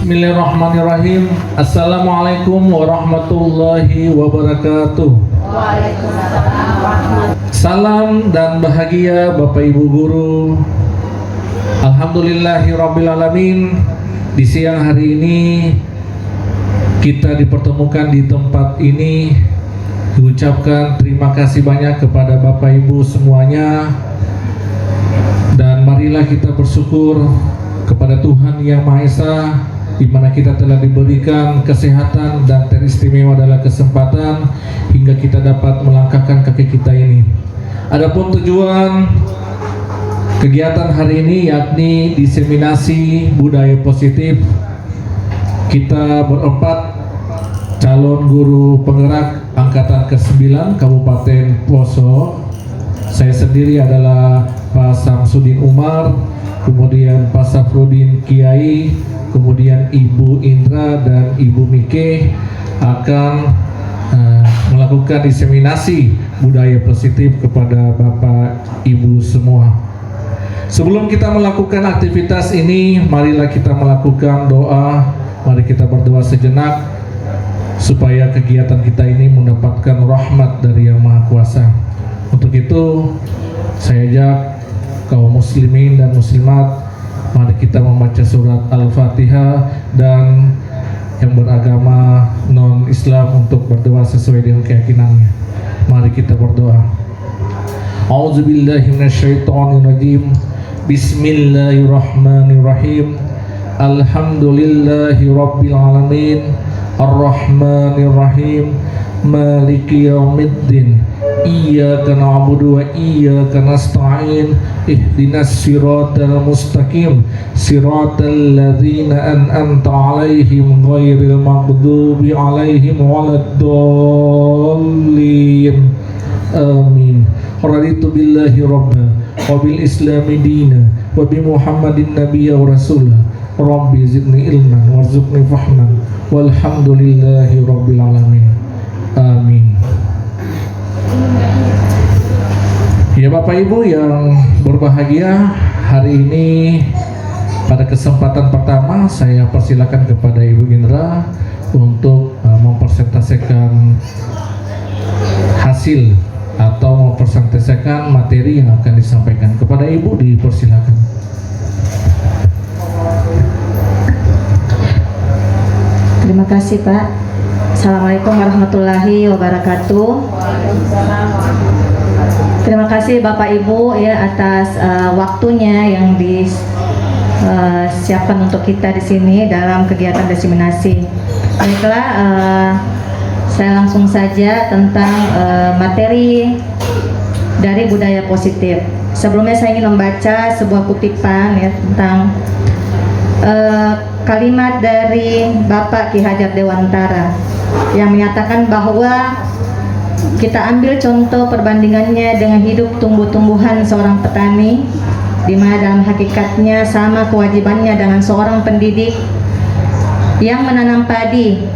Bismillahirrahmanirrahim. Assalamualaikum warahmatullahi wabarakatuh. Salam dan bahagia Bapak Ibu Guru. Alhamdulillahirrabbilalamin. Di siang hari ini kita dipertemukan di tempat ini. Diucapkan terima kasih banyak kepada Bapak Ibu semuanya. Dan marilah kita bersyukur kepada Tuhan Yang Maha Esa, di mana kita telah diberikan kesehatan dan teristimewa adalah kesempatan hingga kita dapat melangkahkan kaki kita ini. Adapun tujuan kegiatan hari ini yakni diseminasi budaya positif. Kita berempat calon guru penggerak angkatan ke-9 Kabupaten Poso. Saya sendiri adalah Pak Samsudin Umar, kemudian Pak Safrudin Kiai, kemudian Ibu Indra dan Ibu Mike akan melakukan diseminasi budaya positif kepada Bapak Ibu semua. Sebelum kita melakukan aktivitas ini, marilah kita melakukan doa. Mari kita berdoa sejenak supaya kegiatan kita ini mendapatkan rahmat dari Yang Maha Kuasa. Untuk itu, saya ajak kaum muslimin dan muslimat, mari kita membaca surat Al-Fatihah, dan yang beragama non-Islam untuk berdoa sesuai dengan keyakinannya. Mari kita berdoa. A'udzubillahi minasyaitonirrajim. Bismillahirrahmanirrahim. Alhamdulillahi rabbil alamin. Ar-Rahmanirrahim. Maliki yaumiddin. Iyyaka na'budu wa iyyaka nasta'in. Ihdinas siratal mustaqim. Siratal ladzina an'amta 'alaihim ghairil maghdubi 'alaihim waladdallin. Amin. Raditu billahi rabba wa bil islami dina wa bi Muhammadin nabiyya wa rasulah. Rabbi zidni ilman warzuqni fahman walhamdulillahi rabbil alamin. Amin. Ya Bapak Ibu yang berbahagia, hari ini pada kesempatan pertama saya persilakan kepada Ibu Indra untuk mempresentasikan hasil atau mempresentasikan materi yang akan disampaikan. Kepada Ibu dipersilakan. Terima kasih Pak. Assalamualaikum warahmatullahi wabarakatuh. Terima kasih Bapak Ibu ya atas waktunya yang disiapkan untuk kita di sini dalam kegiatan diseminasi. Baiklah, saya langsung saja tentang materi dari budaya positif. Sebelumnya saya ingin membaca sebuah kutipan ya tentang kalimat dari Bapak Ki Hajar Dewantara yang menyatakan bahwa kita ambil contoh perbandingannya dengan hidup tumbuh-tumbuhan seorang petani, di mana dalam hakikatnya sama kewajibannya dengan seorang pendidik yang menanam padi.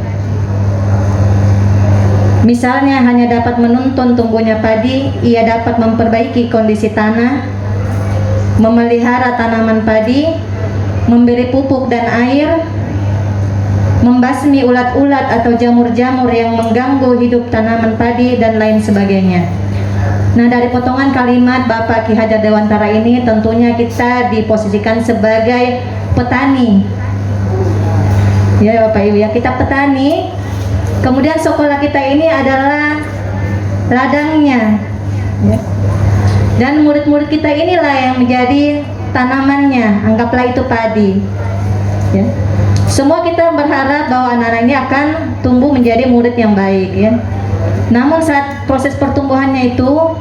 Misalnya hanya dapat menuntun tumbuhnya padi, ia dapat memperbaiki kondisi tanah, memelihara tanaman padi, memberi pupuk dan air, membasmi ulat-ulat atau jamur-jamur yang mengganggu hidup tanaman padi, dan lain sebagainya. Nah, dari potongan kalimat Bapak Ki Hajar Dewantara ini tentunya kita diposisikan sebagai petani. Ya Bapak Ibu ya, kita petani. Kemudian sekolah kita ini adalah ladangnya. Ya. Dan murid-murid kita inilah yang menjadi tanamannya, anggaplah itu padi. Ya. Semua kita berharap bahwa anak-anak ini akan tumbuh menjadi murid yang baik ya. Namun saat proses pertumbuhannya itu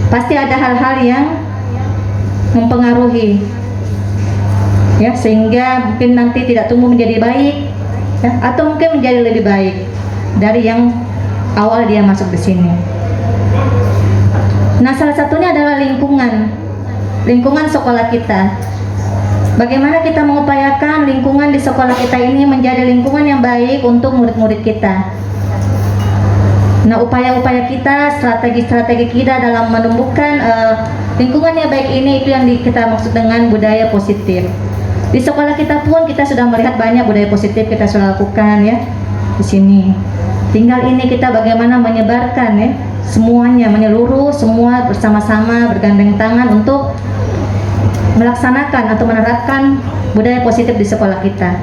pasti ada hal-hal yang mempengaruhi ya, sehingga mungkin nanti tidak tumbuh menjadi baik ya, atau mungkin menjadi lebih baik dari yang awal dia masuk di sini. Nah, salah satunya adalah lingkungan sekolah kita. Bagaimana kita mengupayakan lingkungan di sekolah kita ini menjadi lingkungan yang baik untuk murid-murid kita. Nah, upaya-upaya kita, strategi-strategi kita dalam menumbuhkan lingkungan yang baik ini, itu yang kita maksud dengan budaya positif. Di sekolah kita pun kita sudah melihat banyak budaya positif kita sudah lakukan ya di sini. Tinggal ini kita bagaimana menyebarkan ya semuanya, menyeluruh semua bersama-sama bergandeng tangan untuk melaksanakan atau menerapkan budaya positif di sekolah kita.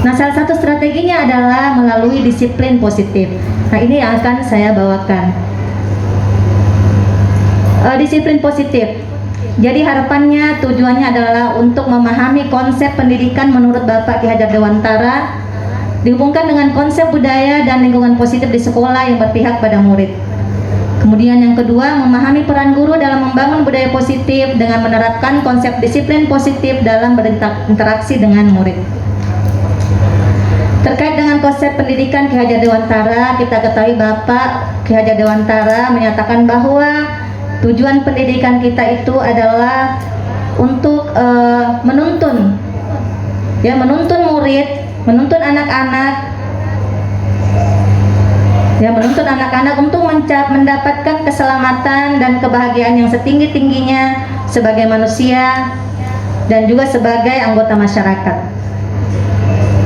Nah, salah satu strateginya adalah melalui disiplin positif. Nah, ini yang akan saya bawakan. Disiplin positif. Jadi harapannya, tujuannya adalah untuk memahami konsep pendidikan menurut Bapak Ki Hajar Dewantara, dihubungkan dengan konsep budaya dan lingkungan positif di sekolah yang berpihak pada murid. Kemudian yang kedua, memahami peran guru dalam membangun budaya positif dengan menerapkan konsep disiplin positif dalam berinteraksi dengan murid. Terkait dengan konsep pendidikan Ki Hajar Dewantara, kita ketahui Bapak Ki Hajar Dewantara menyatakan bahwa tujuan pendidikan kita itu adalah untuk menuntun murid, menuntun anak-anak untuk mendapatkan keselamatan dan kebahagiaan yang setinggi-tingginya sebagai manusia dan juga sebagai anggota masyarakat.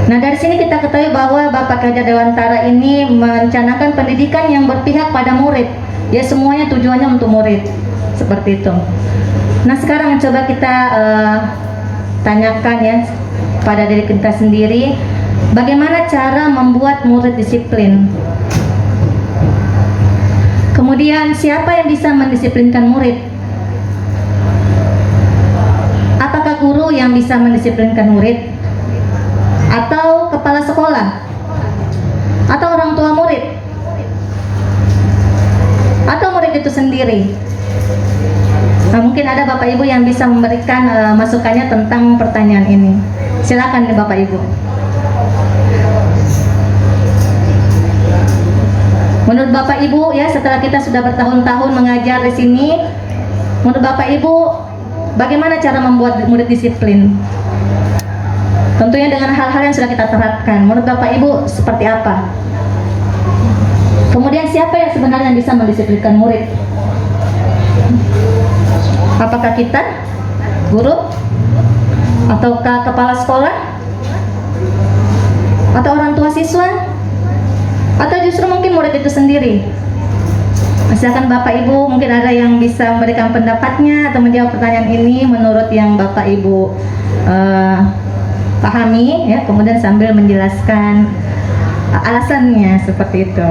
Nah, dari sini kita ketahui bahwa Bapak Ki Hajar Dewantara ini mencanangkan pendidikan yang berpihak pada murid. Ya, semuanya tujuannya untuk murid. Seperti itu. Nah, sekarang coba kita tanyakan ya pada diri kita sendiri, bagaimana cara membuat murid disiplin? Kemudian siapa yang bisa mendisiplinkan murid? Apakah guru yang bisa mendisiplinkan murid? Atau kepala sekolah? Atau orang tua murid? Atau murid itu sendiri? Nah, mungkin ada Bapak Ibu yang bisa memberikan masukannya tentang pertanyaan ini. Silakan Bapak Ibu. Menurut Bapak Ibu ya, setelah kita sudah bertahun-tahun mengajar di sini, menurut Bapak Ibu bagaimana cara membuat murid disiplin? Tentunya dengan hal-hal yang sudah kita terapkan. Menurut Bapak Ibu seperti apa? Kemudian siapa yang sebenarnya bisa mendisiplinkan murid? Apakah kita, guru, ataukah kepala sekolah, atau orang tua siswa, atau justru mungkin murid itu sendiri? Silakan Bapak Ibu, mungkin ada yang bisa memberikan pendapatnya atau menjawab pertanyaan ini menurut yang Bapak Ibu pahami ya, kemudian sambil menjelaskan alasannya seperti itu.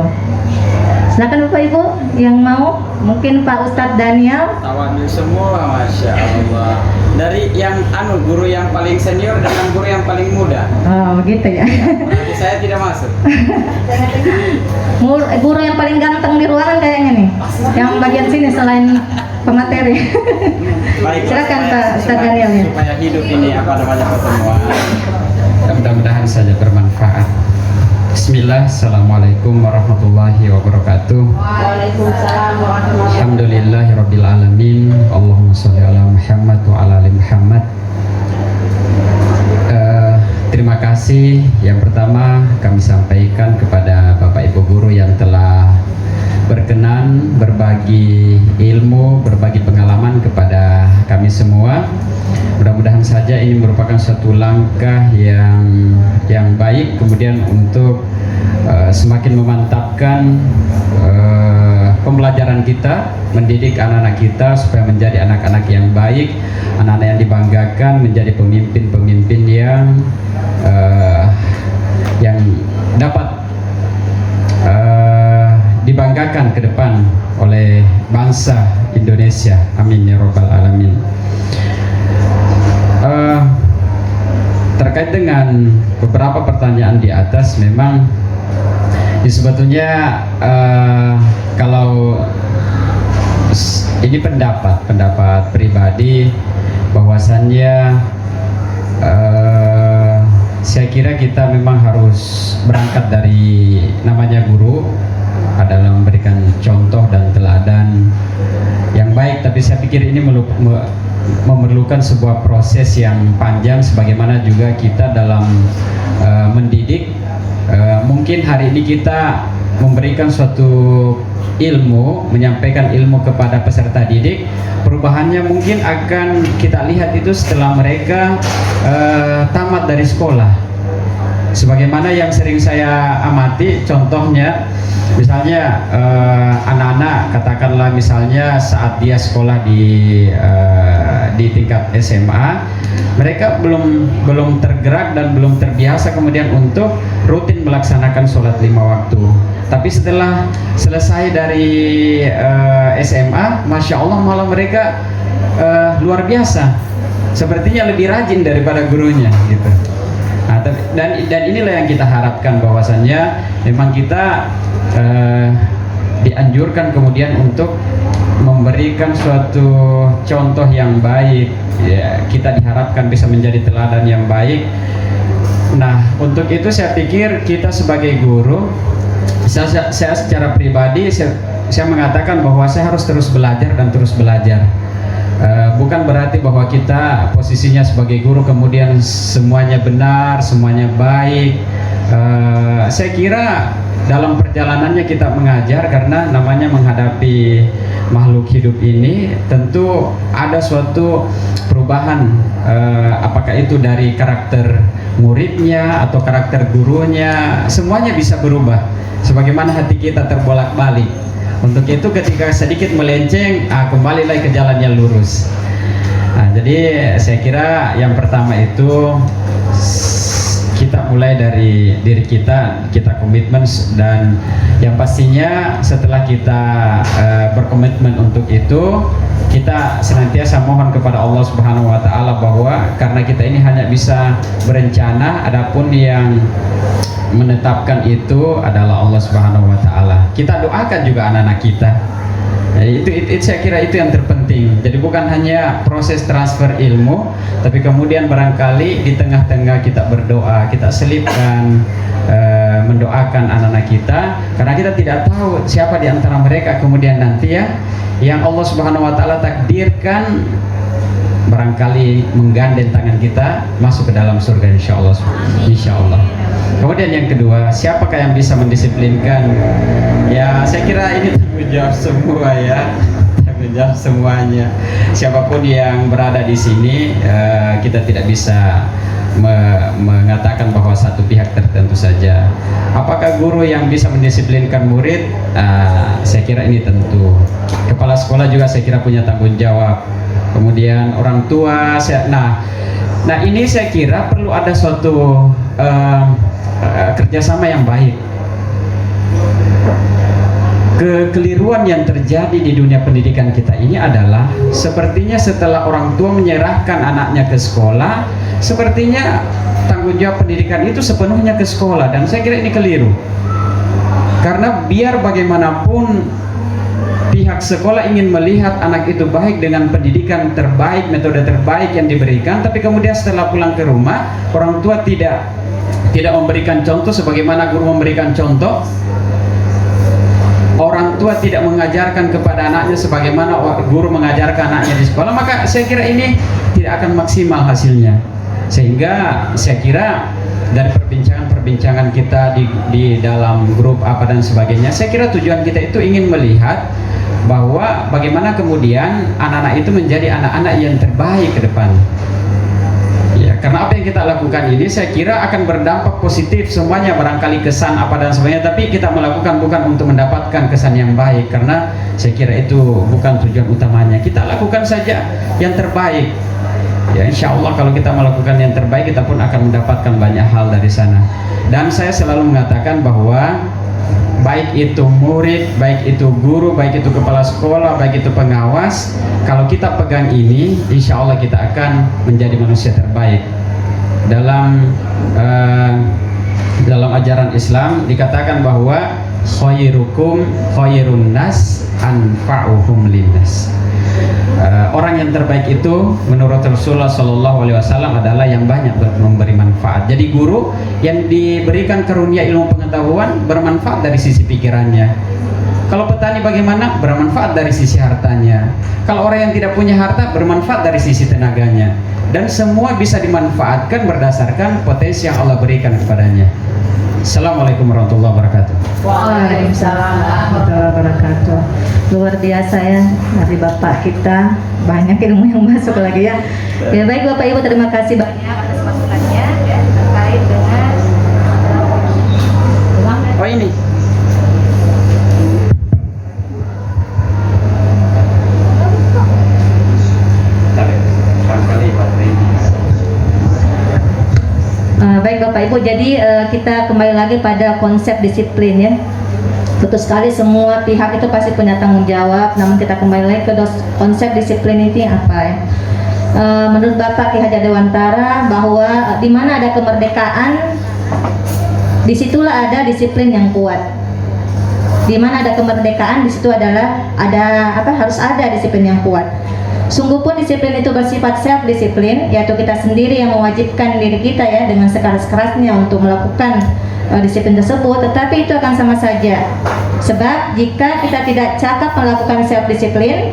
Silakan Bapak Ibu yang mau, mungkin Pak Ustadz Daniel. Tawadul semua, Masya Allah. Dari yang guru yang paling senior dengan guru yang paling muda. Oh gitu ya. Berarti saya tidak masuk. Guru yang paling ganteng di ruangan kayaknya nih, yang bagian sini selain pemateri. Baik, silakan Pak Ustadz Daniel ya. Supaya hidup ini pertemuan. Mudah-mudahan saja bermanfaat. Bismillah, Assalamualaikum warahmatullahi wabarakatuh. Waalaikumsalam warahmatullahi wabarakatuh. Alhamdulillahirrabbilalamin. Allahumma sholli ala Muhammad wa ala ali Muhammad. Terima kasih. Yang pertama kami sampaikan kepada Bapak Ibu guru yang telah berkenan berbagi ilmu, berbagi pengalaman kepada kami semua. Mudah-mudahan saja ini merupakan suatu langkah yang baik kemudian untuk semakin memantapkan pembelajaran kita, mendidik anak-anak kita supaya menjadi anak-anak yang baik, anak-anak yang dibanggakan, menjadi pemimpin-pemimpin yang dapat dibanggakan ke depan oleh bangsa Indonesia. Amin ya rabbal alamin. Terkait dengan beberapa pertanyaan di atas, memang sebetulnya kalau ini pendapat pribadi, bahwasannya saya kira kita memang harus berangkat dari namanya guru adalah memberikan contoh dan teladan yang baik, tapi saya pikir ini memerlukan sebuah proses yang panjang, sebagaimana juga kita dalam mendidik. Mungkin hari ini kita memberikan suatu ilmu, menyampaikan ilmu kepada peserta didik, perubahannya mungkin akan kita lihat itu setelah mereka tamat dari sekolah. Sebagaimana yang sering saya amati, contohnya misalnya anak-anak katakanlah misalnya saat dia sekolah di tingkat SMA, mereka belum tergerak dan belum terbiasa kemudian untuk rutin melaksanakan sholat 5 waktu. Tapi setelah selesai dari SMA, Masya Allah malah mereka luar biasa, sepertinya lebih rajin daripada gurunya gitu. Nah, dan inilah yang kita harapkan, bahwasannya memang kita dianjurkan kemudian untuk memberikan suatu contoh yang baik, ya, kita diharapkan bisa menjadi teladan yang baik. Nah, untuk itu saya pikir kita sebagai guru, saya secara pribadi saya mengatakan bahwa saya harus terus belajar dan terus belajar. Bukan berarti bahwa kita posisinya sebagai guru kemudian semuanya benar, semuanya baik. Saya kira dalam perjalanannya kita mengajar, karena namanya menghadapi makhluk hidup ini tentu ada suatu perubahan, apakah itu dari karakter muridnya atau karakter gurunya, semuanya bisa berubah sebagaimana hati kita terbolak-balik. Untuk itu ketika sedikit melenceng, kembali lagi ke jalan yang lurus. Nah, jadi saya kira yang pertama itu kita mulai dari diri kita komitmen, dan yang pastinya setelah kita berkomitmen untuk itu, kita senantiasa mohon kepada Allah Subhanahu wa taala bahwa karena kita ini hanya bisa berencana, adapun yang menetapkan itu adalah Allah Subhanahu wa taala. Kita doakan juga anak-anak kita. Itu saya kira itu yang terpenting. Jadi bukan hanya proses transfer ilmu, tapi kemudian barangkali di tengah-tengah kita berdoa, kita selipkan mendoakan anak-anak kita, karena kita tidak tahu siapa di antara mereka kemudian nanti yang Allah Subhanahu wa taala takdirkan barangkali menggandeng tangan kita masuk ke dalam surga, insya Allah. Kemudian yang kedua, siapakah yang bisa mendisiplinkan? Ya, saya kira ini tanggung jawab semua, ya, tanggung jawab semuanya. Siapapun yang berada di sini, kita tidak bisa mengatakan bahwa satu pihak tertentu saja. Apakah guru yang bisa mendisiplinkan murid? Saya kira ini tentu. Kepala sekolah juga saya kira punya tanggung jawab. Kemudian orang tua, nah ini saya kira perlu ada suatu kerjasama yang baik. Kekeliruan yang terjadi di dunia pendidikan kita ini adalah sepertinya setelah orang tua menyerahkan anaknya ke sekolah, sepertinya tanggung jawab pendidikan itu sepenuhnya ke sekolah, dan saya kira ini keliru. Karena biar bagaimanapun pihak sekolah ingin melihat anak itu baik dengan pendidikan terbaik, metode terbaik yang diberikan, tapi kemudian setelah pulang ke rumah, orang tua tidak memberikan contoh sebagaimana guru memberikan contoh. Orang tua tidak mengajarkan kepada anaknya sebagaimana guru mengajarkan anaknya di sekolah, maka saya kira ini tidak akan maksimal hasilnya. Sehingga saya kira dari perbincangan kita di dalam grup apa dan sebagainya, saya kira tujuan kita itu ingin melihat bahwa bagaimana kemudian anak-anak itu menjadi anak-anak yang terbaik ke depan. Ya, karena apa yang kita lakukan ini saya kira akan berdampak positif semuanya, barangkali kesan apa dan sebagainya, tapi kita melakukan bukan untuk mendapatkan kesan yang baik, karena saya kira itu bukan tujuan utamanya. Kita lakukan saja yang terbaik. Ya, insya Allah kalau kita melakukan yang terbaik, kita pun akan mendapatkan banyak hal dari sana. Dan saya selalu mengatakan bahwa baik itu murid, baik itu guru, baik itu kepala sekolah, baik itu pengawas, kalau kita pegang ini, insya Allah kita akan menjadi manusia terbaik. Dalam ajaran Islam dikatakan bahwa khairukum khairun nas anfa'uhum linnas. Orang yang terbaik itu menurut Rasulullah SAW adalah yang banyak memberi manfaat. Jadi guru yang diberikan karunia ilmu pengetahuan bermanfaat dari sisi pikirannya. Kalau petani bagaimana? Bermanfaat dari sisi hartanya. Kalau orang yang tidak punya harta bermanfaat dari sisi tenaganya. Dan semua bisa dimanfaatkan berdasarkan potensi yang Allah berikan kepadanya. Assalamualaikum warahmatullahi wabarakatuh. Waalaikumsalam warahmatullahi wabarakatuh. Luar biasa ya dari Bapak kita, banyak ilmu yang masuk lagi ya. Ya baik Bapak Ibu, terima kasih banyak atas masukannya ya, terkait dengan Oh ini. baik Bapak Ibu, jadi kita kembali lagi pada konsep disiplin ya. Betul sekali, semua pihak itu pasti punya tanggung jawab, namun kita kembali lagi ke konsep disiplin ini apa ya. Menurut Bapak Ki Hajar Dewantara bahwa di mana ada kemerdekaan, disitulah ada disiplin yang kuat. Di mana ada kemerdekaan, di situ adalah harus ada disiplin yang kuat. Sungguh pun disiplin itu bersifat self disiplin, yaitu kita sendiri yang mewajibkan diri kita ya dengan sekeras-kerasnya untuk melakukan disiplin tersebut, tetapi itu akan sama saja. Sebab jika kita tidak cakap melakukan self disiplin,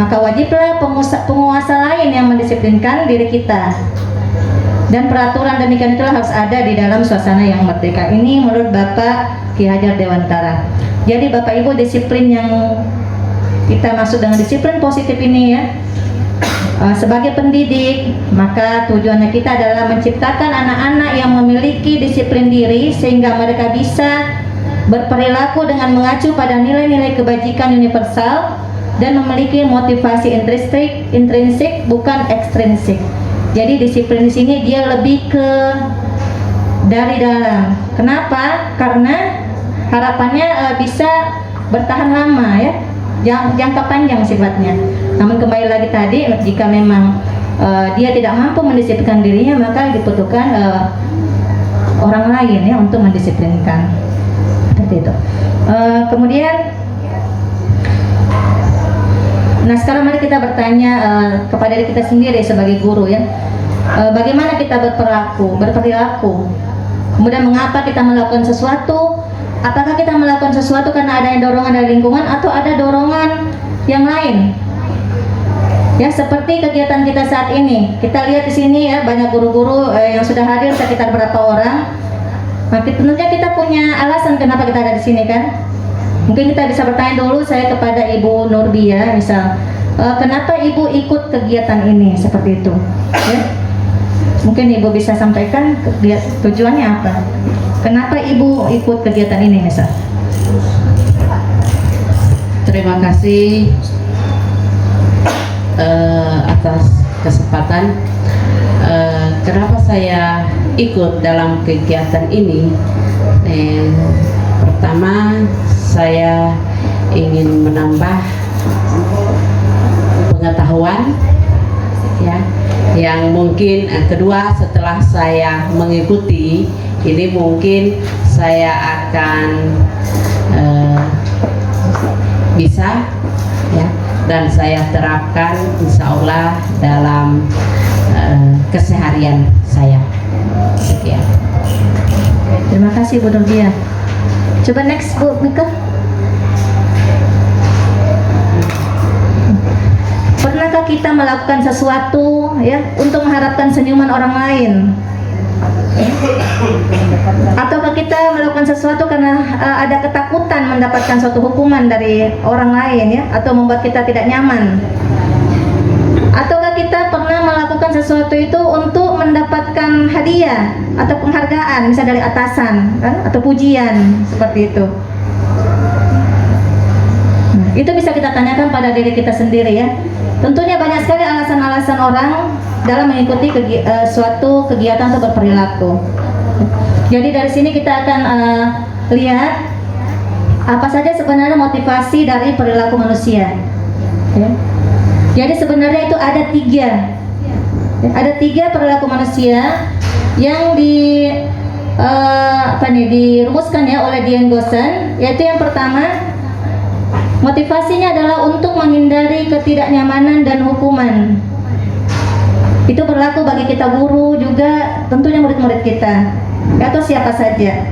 maka wajiblah penguasa lain yang mendisiplinkan diri kita. Dan peraturan demikian itulah harus ada di dalam suasana yang merdeka. Ini menurut Bapak Ki Hajar Dewantara. Jadi Bapak Ibu, disiplin yang kita maksud dengan disiplin positif ini ya, sebagai pendidik, maka tujuannya kita adalah menciptakan anak-anak yang memiliki disiplin diri sehingga mereka bisa berperilaku dengan mengacu pada nilai-nilai kebajikan universal dan memiliki motivasi intrinsik bukan ekstrinsik. Jadi disiplin di sini dia lebih ke dari dalam. Kenapa? Karena harapannya bisa bertahan lama ya, jangka panjang sifatnya. Namun kembali lagi tadi, jika memang dia tidak mampu mendisiplinkan dirinya, maka dibutuhkan orang lain ya untuk mendisiplinkan. Seperti itu. Kemudian, nah sekarang mari kita bertanya kepada diri kita sendiri sebagai guru ya. Bagaimana kita berperilaku? Kemudian mengapa kita melakukan sesuatu? Apakah kita melakukan sesuatu karena adanya dorongan dari lingkungan atau ada dorongan yang lain? Ya, seperti kegiatan kita saat ini. Kita lihat di sini ya, banyak guru-guru yang sudah hadir sekitar berapa orang. Nah, tentunya kita punya alasan kenapa kita ada di sini kan? Mungkin kita bisa bertanya dulu saya kepada Ibu Nurbia, misal, kenapa Ibu ikut kegiatan ini seperti itu? Ya? Mungkin Ibu bisa sampaikan tujuannya apa? Kenapa Ibu ikut kegiatan ini, misal? Terima kasih atas kesempatan. Kenapa saya ikut dalam kegiatan ini? Pertama, saya ingin menambah pengetahuan ya, yang mungkin kedua setelah saya mengikuti ini mungkin saya akan bisa ya, dan saya terapkan insya Allah dalam keseharian saya. Sekian. Terima kasih Bu Nurbia. Coba next Bu Mika. Pernahkah kita melakukan sesuatu ya untuk mengharapkan senyuman orang lain? Ataukah kita melakukan sesuatu karena ada ketakutan mendapatkan suatu hukuman dari orang lain ya, atau membuat kita tidak nyaman? Ataukah kita pernah melakukan sesuatu itu untuk mendapatkan hadiah atau penghargaan, misalnya dari atasan kan, atau pujian seperti itu? Itu bisa kita tanyakan pada diri kita sendiri ya. Tentunya banyak sekali alasan-alasan orang dalam mengikuti suatu kegiatan atau berperilaku. Jadi dari sini kita akan lihat apa saja sebenarnya motivasi dari perilaku manusia. Ya. Jadi sebenarnya itu ada tiga perilaku manusia yang dirumuskan ya oleh Dian Gossen, yaitu yang pertama, motivasinya adalah untuk menghindari ketidaknyamanan dan hukuman. Itu berlaku bagi kita guru juga, tentunya murid-murid kita atau siapa saja.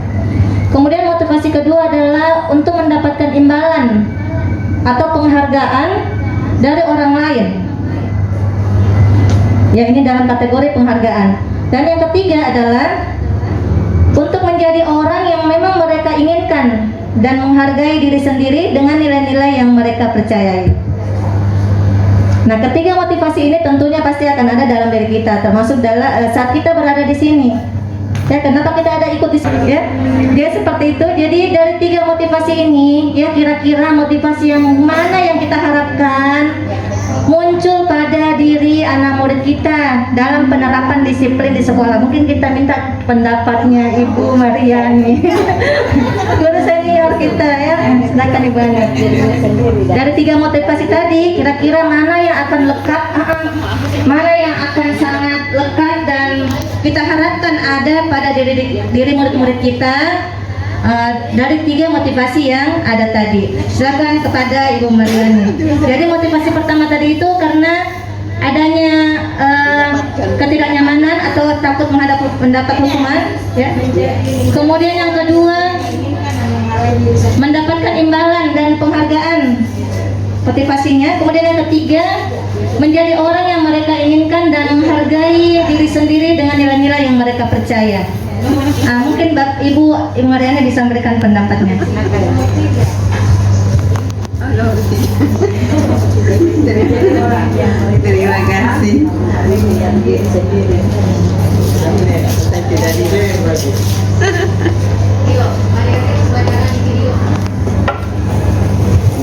Kemudian motivasi kedua adalah untuk mendapatkan imbalan atau penghargaan dari orang lain. Ya, ini dalam kategori penghargaan. Dan yang ketiga adalah untuk menjadi orang yang memang mereka inginkan dan menghargai diri sendiri dengan nilai-nilai yang mereka percayai. Nah, ketiga motivasi ini tentunya pasti akan ada dalam diri kita, termasuk dalam saat kita berada di sini. Ya, kenapa kita ada ikut di sini ya? Dia seperti itu. Jadi dari tiga motivasi ini, ya kira-kira motivasi yang mana yang kita harapkan muncul pada diri anak murid kita dalam penerapan disiplin di sekolah. Mungkin kita minta pendapatnya Ibu Mariani, guru senior kita ya. Silakan Ibu Ani. Dari tiga motivasi tadi, kira-kira mana yang akan lekat, mana yang akan sangat lekat dan kita harapkan ada pada diri murid-murid kita dari tiga motivasi yang ada tadi. Silakan kepada Ibu Mariani. Jadi motivasi pertama tadi itu karena adanya ketidaknyamanan atau takut mendapat hukuman, ya. Kemudian yang kedua, mendapatkan imbalan dan penghargaan motivasinya. Kemudian yang ketiga, menjadi orang yang mereka inginkan dan menghargai diri sendiri dengan nilai-nilai yang mereka percaya. Mungkin Ibu Mariani bisa memberikan pendapatnya. Terima kasih.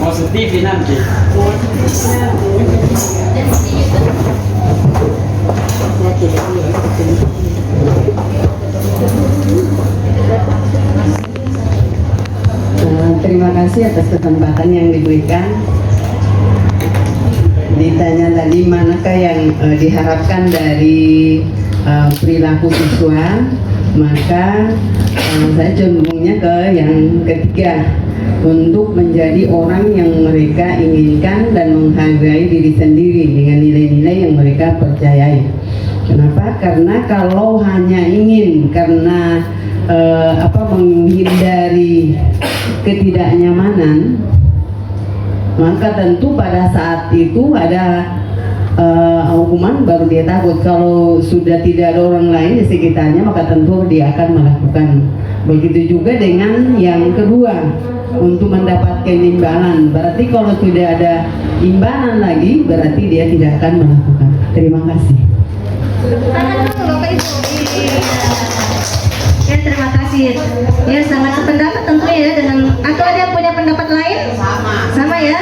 Mau TV nanti. Terima kasih atas kesempatan yang diberikan. Ditanya tadi manakah yang diharapkan dari perilaku siswa, maka saya cenderungnya ke yang ketiga, untuk menjadi orang yang mereka inginkan dan menghargai diri sendiri dengan nilai-nilai yang mereka percayai. Kenapa? Karena kalau hanya ingin karena menghindari ketidaknyamanan, maka tentu pada saat itu ada hukuman, baru dia takut. Kalau sudah tidak ada orang lain di sekitarnya, maka tentu dia akan melakukan. Begitu juga dengan yang kedua, untuk mendapatkan imbalan. Berarti kalau tidak ada imbalan lagi, berarti dia tidak akan melakukan. Terima kasih. Tangan dulu Bapak Ibu. Ya, terima kasih. Ya, sangat sependapat tentunya ya dengan. Atau ada yang punya pendapat lain? Sama ya.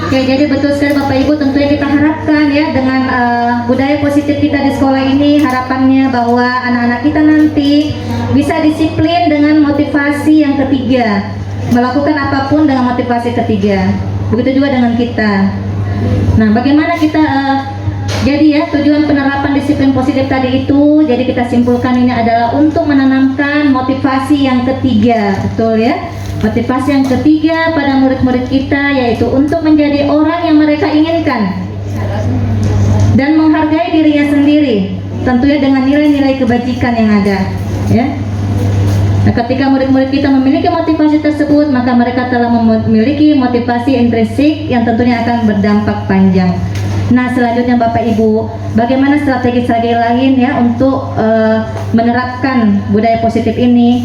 Oke, jadi betul sekali Bapak Ibu, tentunya kita harapkan ya dengan budaya positif kita di sekolah ini, harapannya bahwa anak-anak kita nanti bisa disiplin dengan motivasi yang ketiga, melakukan apapun dengan motivasi ketiga. Begitu juga dengan kita. Nah, bagaimana kita jadi ya tujuan penerapan disiplin positif tadi itu, jadi kita simpulkan ini adalah untuk menanamkan motivasi yang ketiga, betul ya? Motivasi yang ketiga pada murid-murid kita yaitu untuk menjadi orang yang mereka inginkan dan menghargai dirinya sendiri, tentunya dengan nilai-nilai kebajikan yang ada, ya. Nah, ketika murid-murid kita memiliki motivasi tersebut, maka mereka telah memiliki motivasi intrinsik yang tentunya akan berdampak panjang. Nah, selanjutnya Bapak Ibu, bagaimana strategi-strategi lain ya untuk menerapkan budaya positif ini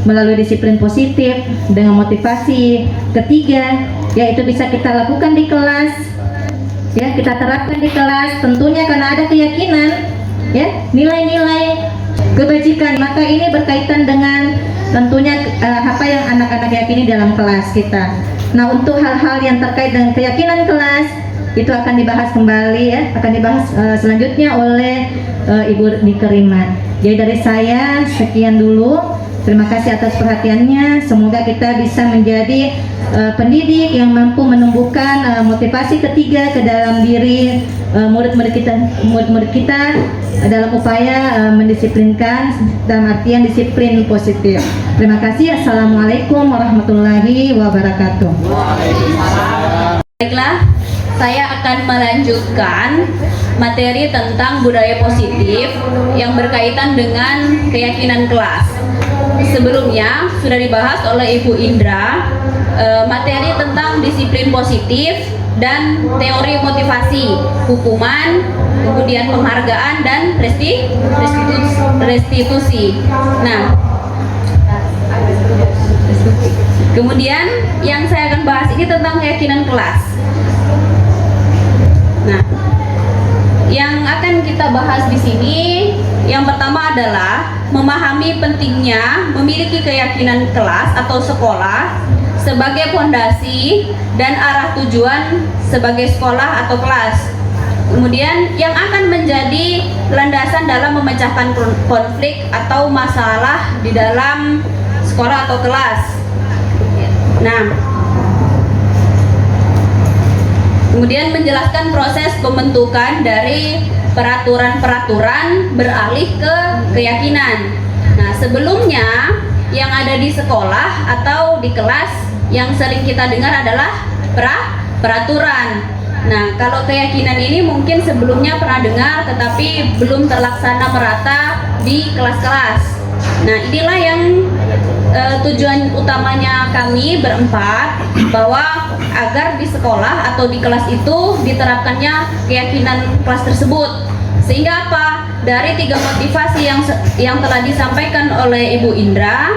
melalui disiplin positif dengan motivasi ketiga, yaitu bisa kita lakukan di kelas, ya, kita terapkan di kelas, tentunya karena ada keyakinan, ya, nilai-nilai kebajikan, maka ini berkaitan dengan tentunya apa yang anak-anak yakini dalam kelas kita. Nah, untuk hal-hal yang terkait dengan keyakinan kelas itu akan dibahas kembali ya, akan dibahas selanjutnya oleh Ibu Nikerima. Jadi dari saya sekian dulu. Terima kasih atas perhatiannya. Semoga kita bisa menjadi pendidik yang mampu menumbuhkan motivasi ketiga ke dalam diri murid-murid kita dalam upaya mendisiplinkan dalam artian disiplin positif. Terima kasih. Assalamualaikum warahmatullahi wabarakatuh. Baiklah, saya akan melanjutkan materi tentang budaya positif yang berkaitan dengan keyakinan kelas. Sebelumnya sudah dibahas oleh Ibu Indra materi tentang disiplin positif dan teori motivasi, hukuman, kemudian penghargaan dan restitusi. Nah, Kemudian yang saya akan bahas ini tentang keyakinan kelas. Nah, yang akan kita bahas di sini yang pertama adalah memahami pentingnya memiliki keyakinan kelas atau sekolah sebagai fondasi dan arah tujuan sebagai sekolah atau kelas. Kemudian yang akan menjadi landasan dalam memecahkan konflik atau masalah di dalam sekolah atau kelas. Nah, kemudian menjelaskan proses pembentukan dari peraturan-peraturan beralih ke keyakinan. Nah, sebelumnya yang ada di sekolah atau di kelas yang sering kita dengar adalah peraturan. Nah, kalau keyakinan ini mungkin sebelumnya pernah dengar tetapi belum terlaksana merata di kelas-kelas. Nah, inilah yang tujuan utamanya kami berempat, bahwa agar di sekolah atau di kelas itu diterapkannya keyakinan kelas tersebut. Sehingga apa? Dari 3 motivasi yang telah disampaikan oleh Ibu Indra,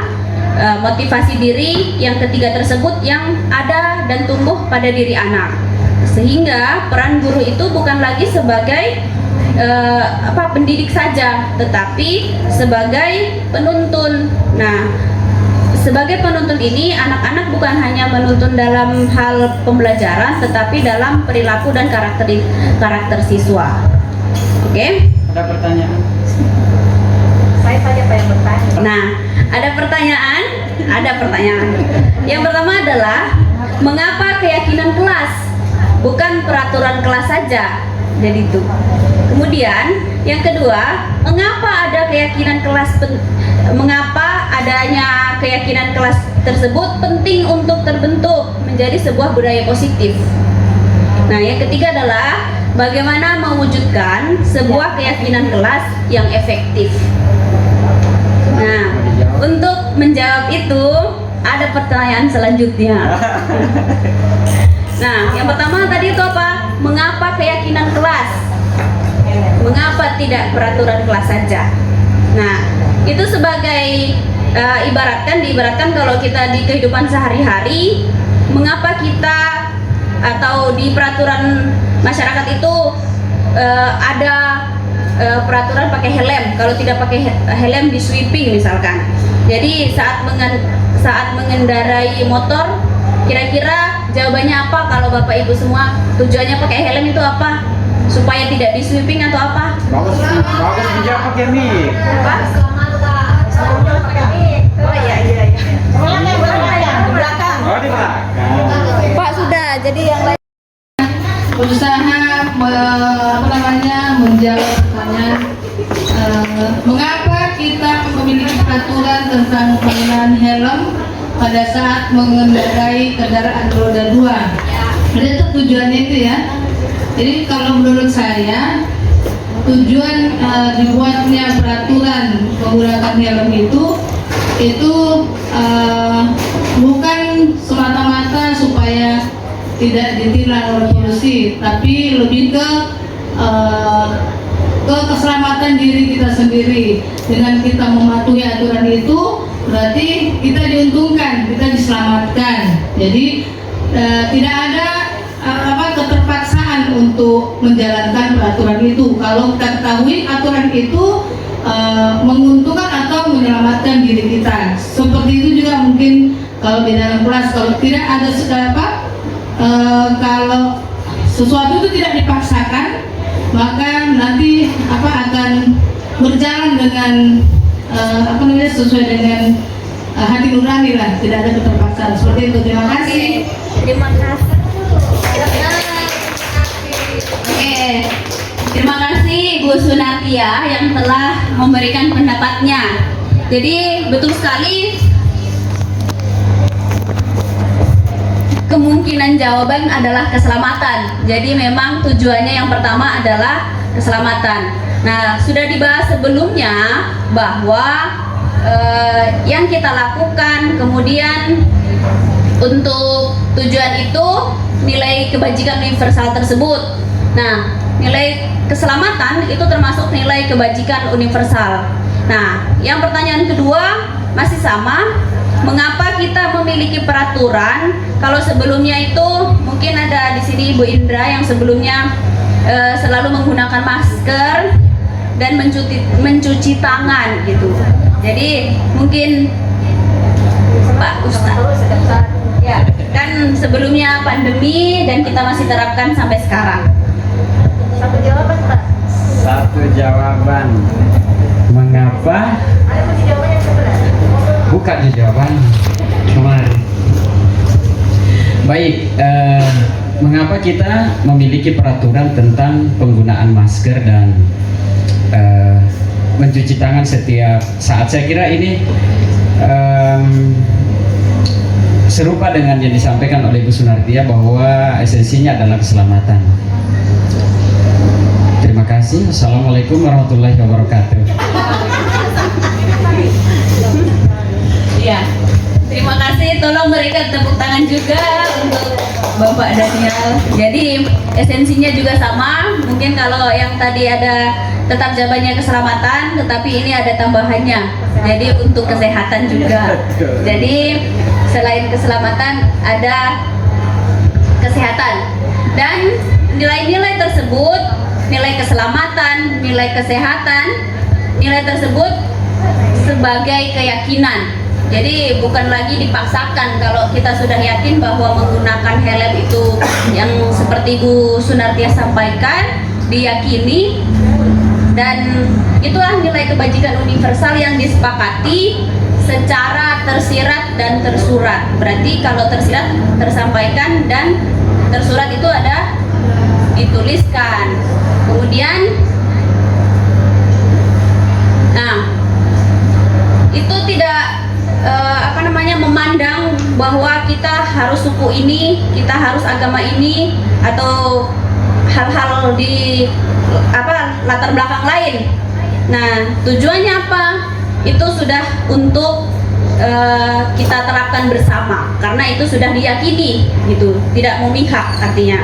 motivasi diri yang ketiga tersebut yang ada dan tumbuh pada diri anak. Sehingga peran guru itu bukan lagi sebagai pendidik saja, tetapi sebagai penuntun. Nah, sebagai penuntun ini anak-anak bukan hanya menuntun dalam hal pembelajaran, tetapi dalam perilaku dan karakter siswa. Oke? Ada pertanyaan? Saya saja Pak yang bertanya. Nah, ada pertanyaan? Ada pertanyaan. Yang pertama adalah mengapa keyakinan kelas, bukan peraturan kelas saja? Jadi itu. Kemudian yang kedua, mengapa ada keyakinan kelas? Mengapa adanya keyakinan kelas tersebut penting untuk terbentuk menjadi sebuah budaya positif? Nah, yang ketiga adalah bagaimana mewujudkan sebuah keyakinan kelas yang efektif. Nah, untuk menjawab itu ada pertanyaan selanjutnya. Nah, yang pertama tadi itu apa? Mengapa keyakinan kelas? Mengapa tidak peraturan kelas saja? Nah, itu sebagai diibaratkan kalau kita di kehidupan sehari-hari, mengapa kita atau di peraturan masyarakat itu ada peraturan pakai helm. Kalau tidak pakai helm di sweeping misalkan. Jadi saat mengendarai motor, kira-kira jawabannya apa kalau Bapak Ibu semua? Tujuannya pakai helm itu apa? Supaya tidak di sweeping atau apa? Bagus dijawab pakai mic. Apa? Oh iya. Di belakang. Oh, di belakang. Pak sudah, jadi yang lain Berusaha menjawab pertanyaan mengapa kita memiliki peraturan tentang penggunaan helm pada saat mengendarai kendaraan roda 2. Jadi itu tujuannya itu ya. Jadi kalau menurut saya tujuan dibuatnya peraturan menggunakan helm itu bukan semata-mata supaya tidak ditilang oleh polisi, tapi lebih ke keselamatan diri kita sendiri. Dengan kita mematuhi aturan itu, berarti kita diuntungkan, kita diselamatkan. Jadi tidak ada keterpaksaan untuk menjalankan peraturan itu. Kalau kita ketahui aturan itu menguntungkan atau menyelamatkan diri kita. Seperti itu juga mungkin kalau di dalam kelas, kalau tidak ada kalau sesuatu itu tidak dipaksakan, maka nanti akan berjalan dengan sesuai dengan hati nurani lah, tidak ada keterpaksaan seperti itu. Terima kasih. Terima kasih. Oke, terima kasih Bu Sunatia yang telah memberikan pendapatnya. Jadi betul sekali, kemungkinan jawaban adalah keselamatan. Jadi memang tujuannya yang pertama adalah keselamatan. Nah, sudah dibahas sebelumnya bahwa yang kita lakukan, kemudian untuk tujuan itu nilai kebajikan universal tersebut. Nah, nilai keselamatan itu termasuk nilai kebajikan universal. Nah, yang pertanyaan kedua masih sama, mengapa kita memiliki peraturan kalau sebelumnya itu mungkin ada di sini Ibu Indra yang sebelumnya selalu menggunakan masker dan mencuci tangan gitu. Jadi mungkin Pak Ustadz ya kan sebelumnya pandemi dan kita masih terapkan sampai sekarang. Satu jawaban, Pak. Satu jawaban. Mengapa? Ada masih jawabannya sebelah. Buka di jawaban kemarin. Baik, mengapa kita memiliki peraturan tentang penggunaan masker dan mencuci tangan setiap saat? Saya kira ini serupa dengan yang disampaikan oleh Bu Sunartia bahwa esensinya adalah keselamatan. Terima kasih. Assalamualaikum warahmatullahi wabarakatuh. Ya, terima kasih. Tolong berikan tepuk tangan juga untuk Bapak Daniel. Jadi esensinya juga sama. Mungkin kalau yang tadi ada tetap jawabannya keselamatan, tetapi ini ada tambahannya. Jadi untuk kesehatan juga. Jadi selain keselamatan ada kesehatan dan nilai-nilai tersebut, nilai keselamatan, nilai kesehatan, nilai tersebut sebagai keyakinan. Jadi bukan lagi dipaksakan. Kalau kita sudah yakin bahwa menggunakan helm itu yang seperti Bu Sunartia sampaikan, diyakini, dan itulah nilai kebajikan universal yang disepakati secara tersirat dan tersurat. Berarti kalau tersirat tersampaikan dan tersurat itu ada dituliskan. Kemudian itu tidak memandang bahwa kita harus suku ini, kita harus agama ini, atau hal-hal di latar belakang lain. Nah, tujuannya apa? Itu sudah untuk kita terapkan bersama, karena itu sudah diyakini gitu, tidak memihak artinya.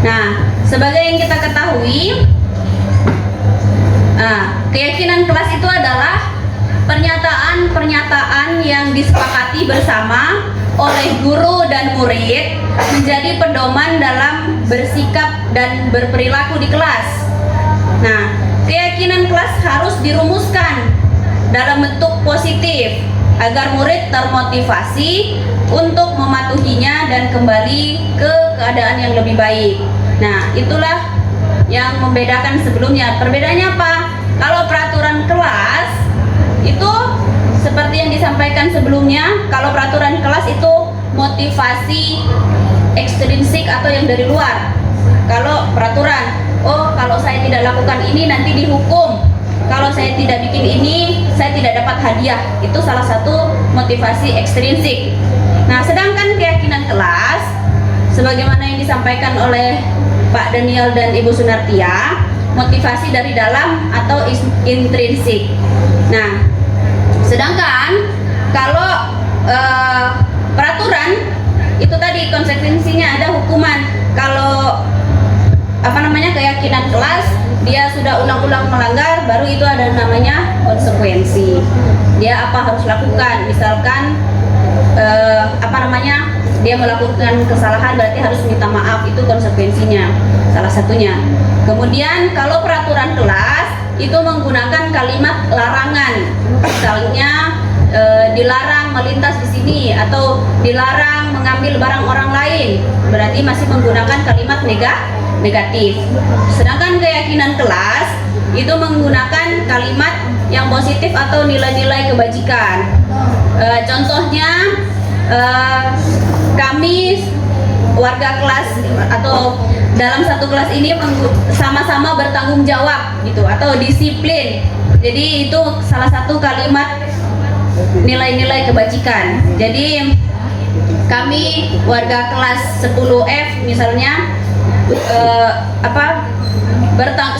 Nah, sebagai yang kita ketahui, keyakinan kelas itu adalah pernyataan-pernyataan yang disepakati bersama oleh guru dan murid menjadi pedoman dalam bersikap dan berperilaku di kelas. Nah, keyakinan kelas harus dirumuskan dalam bentuk positif agar murid termotivasi untuk mematuhinya dan kembali ke keadaan yang lebih baik. Nah, itulah yang membedakan sebelumnya. Perbedaannya apa? Kalau peraturan kelas itu seperti yang disampaikan sebelumnya, kalau peraturan kelas itu motivasi ekstrinsik atau yang dari luar. Kalau peraturan, kalau saya tidak lakukan ini nanti dihukum, kalau saya tidak bikin ini saya tidak dapat hadiah. Itu salah satu motivasi ekstrinsik. Nah, sedangkan keyakinan kelas sebagaimana yang disampaikan oleh Pak Daniel dan Ibu Sunartia, motivasi dari dalam atau intrinsik. Nah, sedangkan kalau peraturan itu tadi konsekuensinya ada hukuman. Kalau keyakinan kelas dia sudah ulang-ulang melanggar, baru itu ada namanya konsekuensi. Dia apa harus lakukan? Misalkan dia melakukan kesalahan berarti harus minta maaf, itu konsekuensinya salah satunya. Kemudian kalau peraturan kelas itu menggunakan kalimat larangan, misalnya dilarang melintas di sini atau dilarang mengambil barang orang lain, berarti masih menggunakan kalimat negatif. Sedangkan keyakinan kelas itu menggunakan kalimat yang positif atau nilai-nilai kebajikan. Contohnya kami warga kelas atau dalam satu kelas ini sama-sama bertanggung jawab gitu, atau disiplin. Jadi itu salah satu kalimat nilai-nilai kebajikan. Jadi kami warga kelas 10F misalnya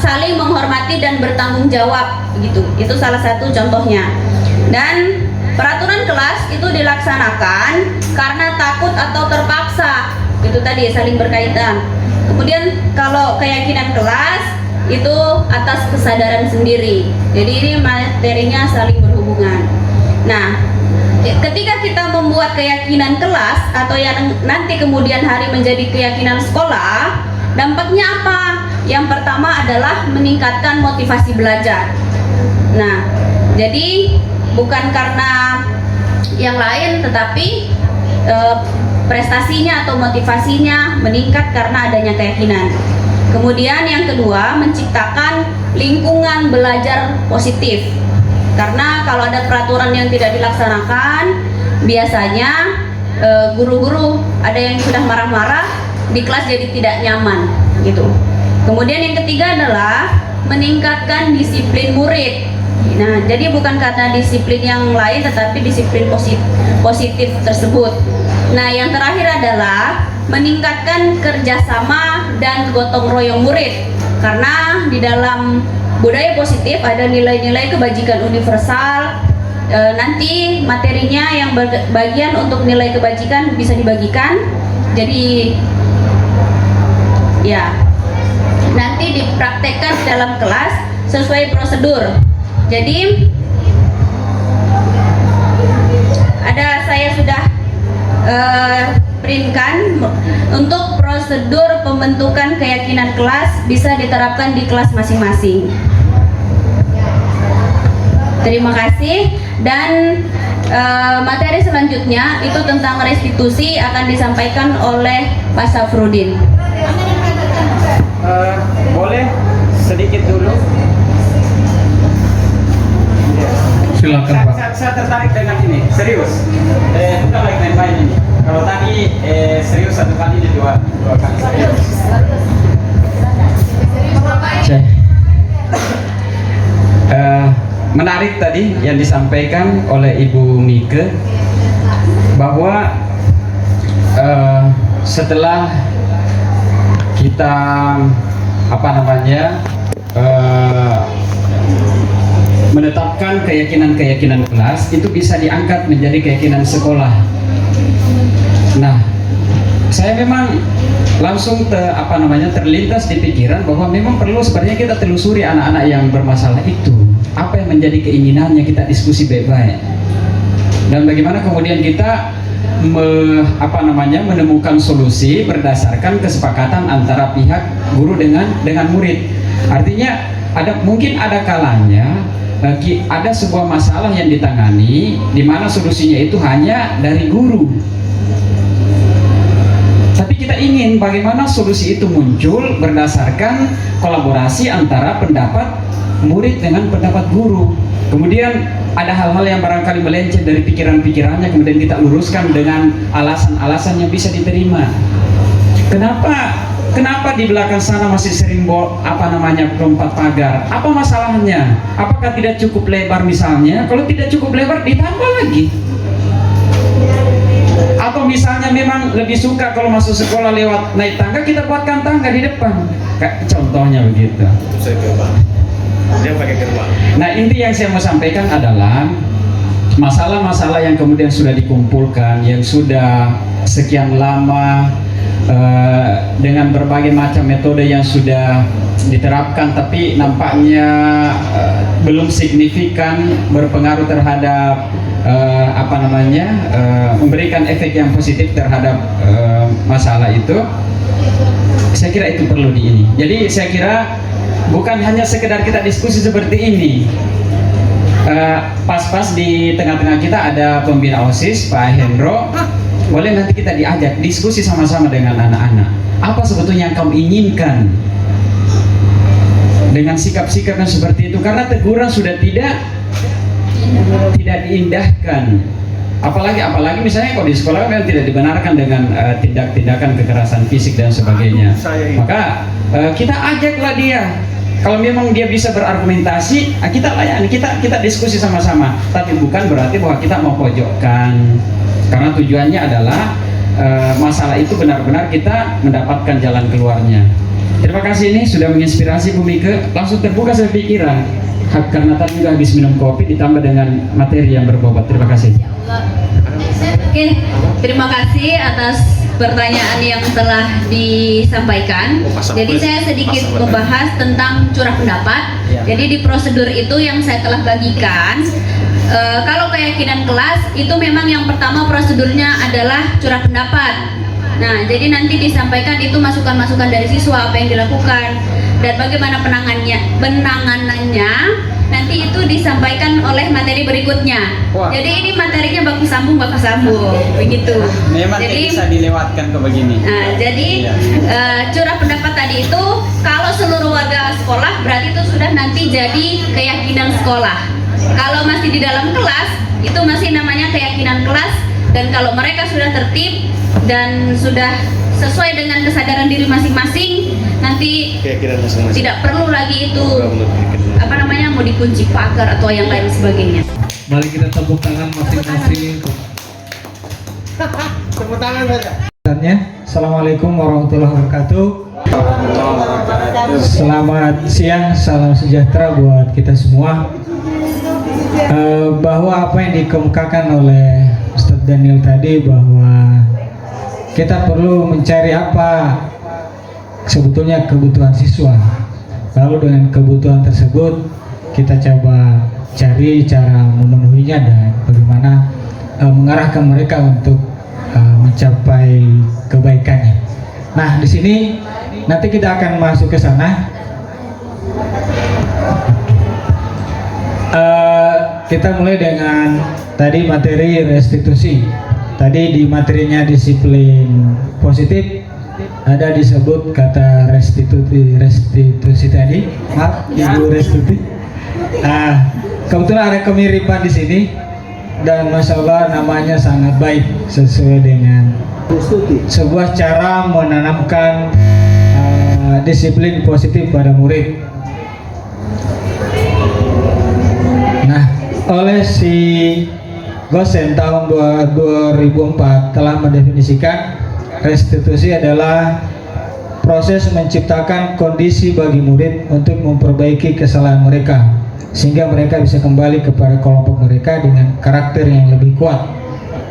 saling menghormati dan bertanggung jawab gitu. Itu salah satu contohnya. Dan peraturan kelas itu dilaksanakan karena takut atau terpaksa. Itu tadi saling berkaitan. Kemudian kalau keyakinan kelas itu atas kesadaran sendiri. Jadi ini materinya saling berhubungan. Nah, ketika kita membuat keyakinan kelas atau yang nanti kemudian hari menjadi keyakinan sekolah, dampaknya apa? Yang pertama adalah meningkatkan motivasi belajar. Nah, jadi bukan karena yang lain, tetapi prestasinya atau motivasinya meningkat karena adanya keyakinan. Kemudian yang kedua, menciptakan lingkungan belajar positif. Karena kalau ada peraturan yang tidak dilaksanakan, biasanya guru-guru ada yang sudah marah-marah, di kelas jadi tidak nyaman gitu. Kemudian yang ketiga adalah meningkatkan disiplin murid. Nah, jadi bukan karena disiplin yang lain, tetapi disiplin positif tersebut. Nah, yang terakhir adalah meningkatkan kerjasama dan gotong royong murid. Karena di dalam budaya positif ada nilai-nilai kebajikan universal. Nanti materinya yang bagian untuk nilai kebajikan bisa dibagikan. Jadi ya, nanti dipraktekkan dalam kelas sesuai prosedur. Jadi saya sudah printkan untuk prosedur pembentukan keyakinan kelas bisa diterapkan di kelas masing-masing. Terima kasih. Dan materi selanjutnya itu tentang restitusi akan disampaikan oleh Pak Safrudin. Boleh sedikit dulu. Silakan Pak. Saya tertarik dengan ini, serius. Bukan lagi main-main ini. Kalau tadi serius satu kali, ini dua kali serius. Menarik tadi yang disampaikan oleh Ibu Mike bahwa setelah kita menetapkan keyakinan-keyakinan kelas, itu bisa diangkat menjadi keyakinan sekolah. Nah, saya memang langsung terlintas di pikiran bahwa memang perlu sebenarnya kita telusuri anak-anak yang bermasalah itu, apa yang menjadi keinginannya, kita diskusi baik-baik, dan bagaimana kemudian kita menemukan solusi berdasarkan kesepakatan antara pihak guru dengan murid. Artinya mungkin ada kalanya ada sebuah masalah yang ditangani di mana solusinya itu hanya dari guru. Tapi kita ingin bagaimana solusi itu muncul berdasarkan kolaborasi antara pendapat murid dengan pendapat guru. Kemudian ada hal-hal yang barangkali melenceng dari pikiran-pikirannya, kemudian kita luruskan dengan alasan-alasan yang bisa diterima. Kenapa di belakang sana masih sering lompat pagar? Apa masalahnya? Apakah tidak cukup lebar misalnya? Kalau tidak cukup lebar, ditambah lagi. Atau misalnya memang lebih suka kalau masuk sekolah lewat naik tangga, kita buatkan tangga di depan. Contohnya begitu. Dia pakai gerbang. Nah, inti yang saya mau sampaikan adalah masalah-masalah yang kemudian sudah dikumpulkan, yang sudah sekian lama dengan berbagai macam metode yang sudah diterapkan, tapi nampaknya belum signifikan berpengaruh terhadap memberikan efek yang positif terhadap masalah itu. Saya kira itu perlu ini. Jadi saya kira bukan hanya sekedar kita diskusi seperti ini. Pas-pas di tengah-tengah kita ada pembina OSIS, Pak Hendro. Boleh nanti kita diajak diskusi sama-sama dengan anak-anak. Apa sebetulnya yang kamu inginkan dengan sikap-sikap yang seperti itu? Karena teguran sudah tidak diindahkan. Apalagi misalnya kalau di sekolah memang tidak dibenarkan dengan tindak-tindakan kekerasan fisik dan sebagainya. Maka kita ajaklah dia. Kalau memang dia bisa berargumentasi, kita layani, kita diskusi sama-sama. Tapi bukan berarti bahwa kita mau pojokkan. Karena tujuannya adalah masalah itu benar-benar kita mendapatkan jalan keluarnya. Terima kasih, ini sudah menginspirasi Bu Mike. Langsung terbuka saya pikiran. Karena tadi juga habis minum kopi ditambah dengan materi yang berbobot. Terima kasih. Oke, terima kasih atas pertanyaan yang telah disampaikan. Jadi saya sedikit membahas tentang curah pendapat. Jadi di prosedur itu yang saya telah bagikan, kalau keyakinan kelas itu memang yang pertama prosedurnya adalah curah pendapat. Nah, jadi nanti disampaikan itu masukan-masukan dari siswa apa yang dilakukan dan bagaimana penanganannya nanti itu disampaikan oleh materi berikutnya. Wah. Jadi ini materinya baku sambung begitu. Memang Jadi bisa dilewatkan ke begini. Nah, jadi curah pendapat tadi itu kalau seluruh warga sekolah berarti itu sudah nanti jadi keyakinan sekolah. Kalau masih di dalam kelas itu masih namanya keyakinan kelas, dan kalau mereka sudah tertib dan sudah sesuai dengan kesadaran diri masing-masing, nanti tidak perlu lagi itu mau dikunci pagar atau yang lain sebagainya. Mari kita tepuk tangan masing-masing. Tepuk tangan saja. Assalamualaikum warahmatullahi wabarakatuh. Selamat siang, salam sejahtera buat kita semua. Bahwa apa yang dikemukakan oleh Ustadz Daniel tadi, bahwa kita perlu mencari apa sebetulnya kebutuhan siswa, lalu dengan kebutuhan tersebut kita coba cari cara memenuhinya dan bagaimana mengarahkan mereka untuk mencapai kebaikannya. Nah, di sini nanti kita akan masuk ke sana. Kita mulai dengan tadi materi restitusi. Tadi di materinya disiplin positif ada disebut kata restitusi tadi. Maaf, Ibu Restuti. Kebetulan ada kemiripan di sini dan masya Allah namanya sangat baik, sesuai dengan sebuah cara menanamkan disiplin positif pada murid. Nah, oleh si Gosen tahun 2004 telah mendefinisikan restitusi adalah proses menciptakan kondisi bagi murid untuk memperbaiki kesalahan mereka sehingga mereka bisa kembali kepada kelompok mereka dengan karakter yang lebih kuat.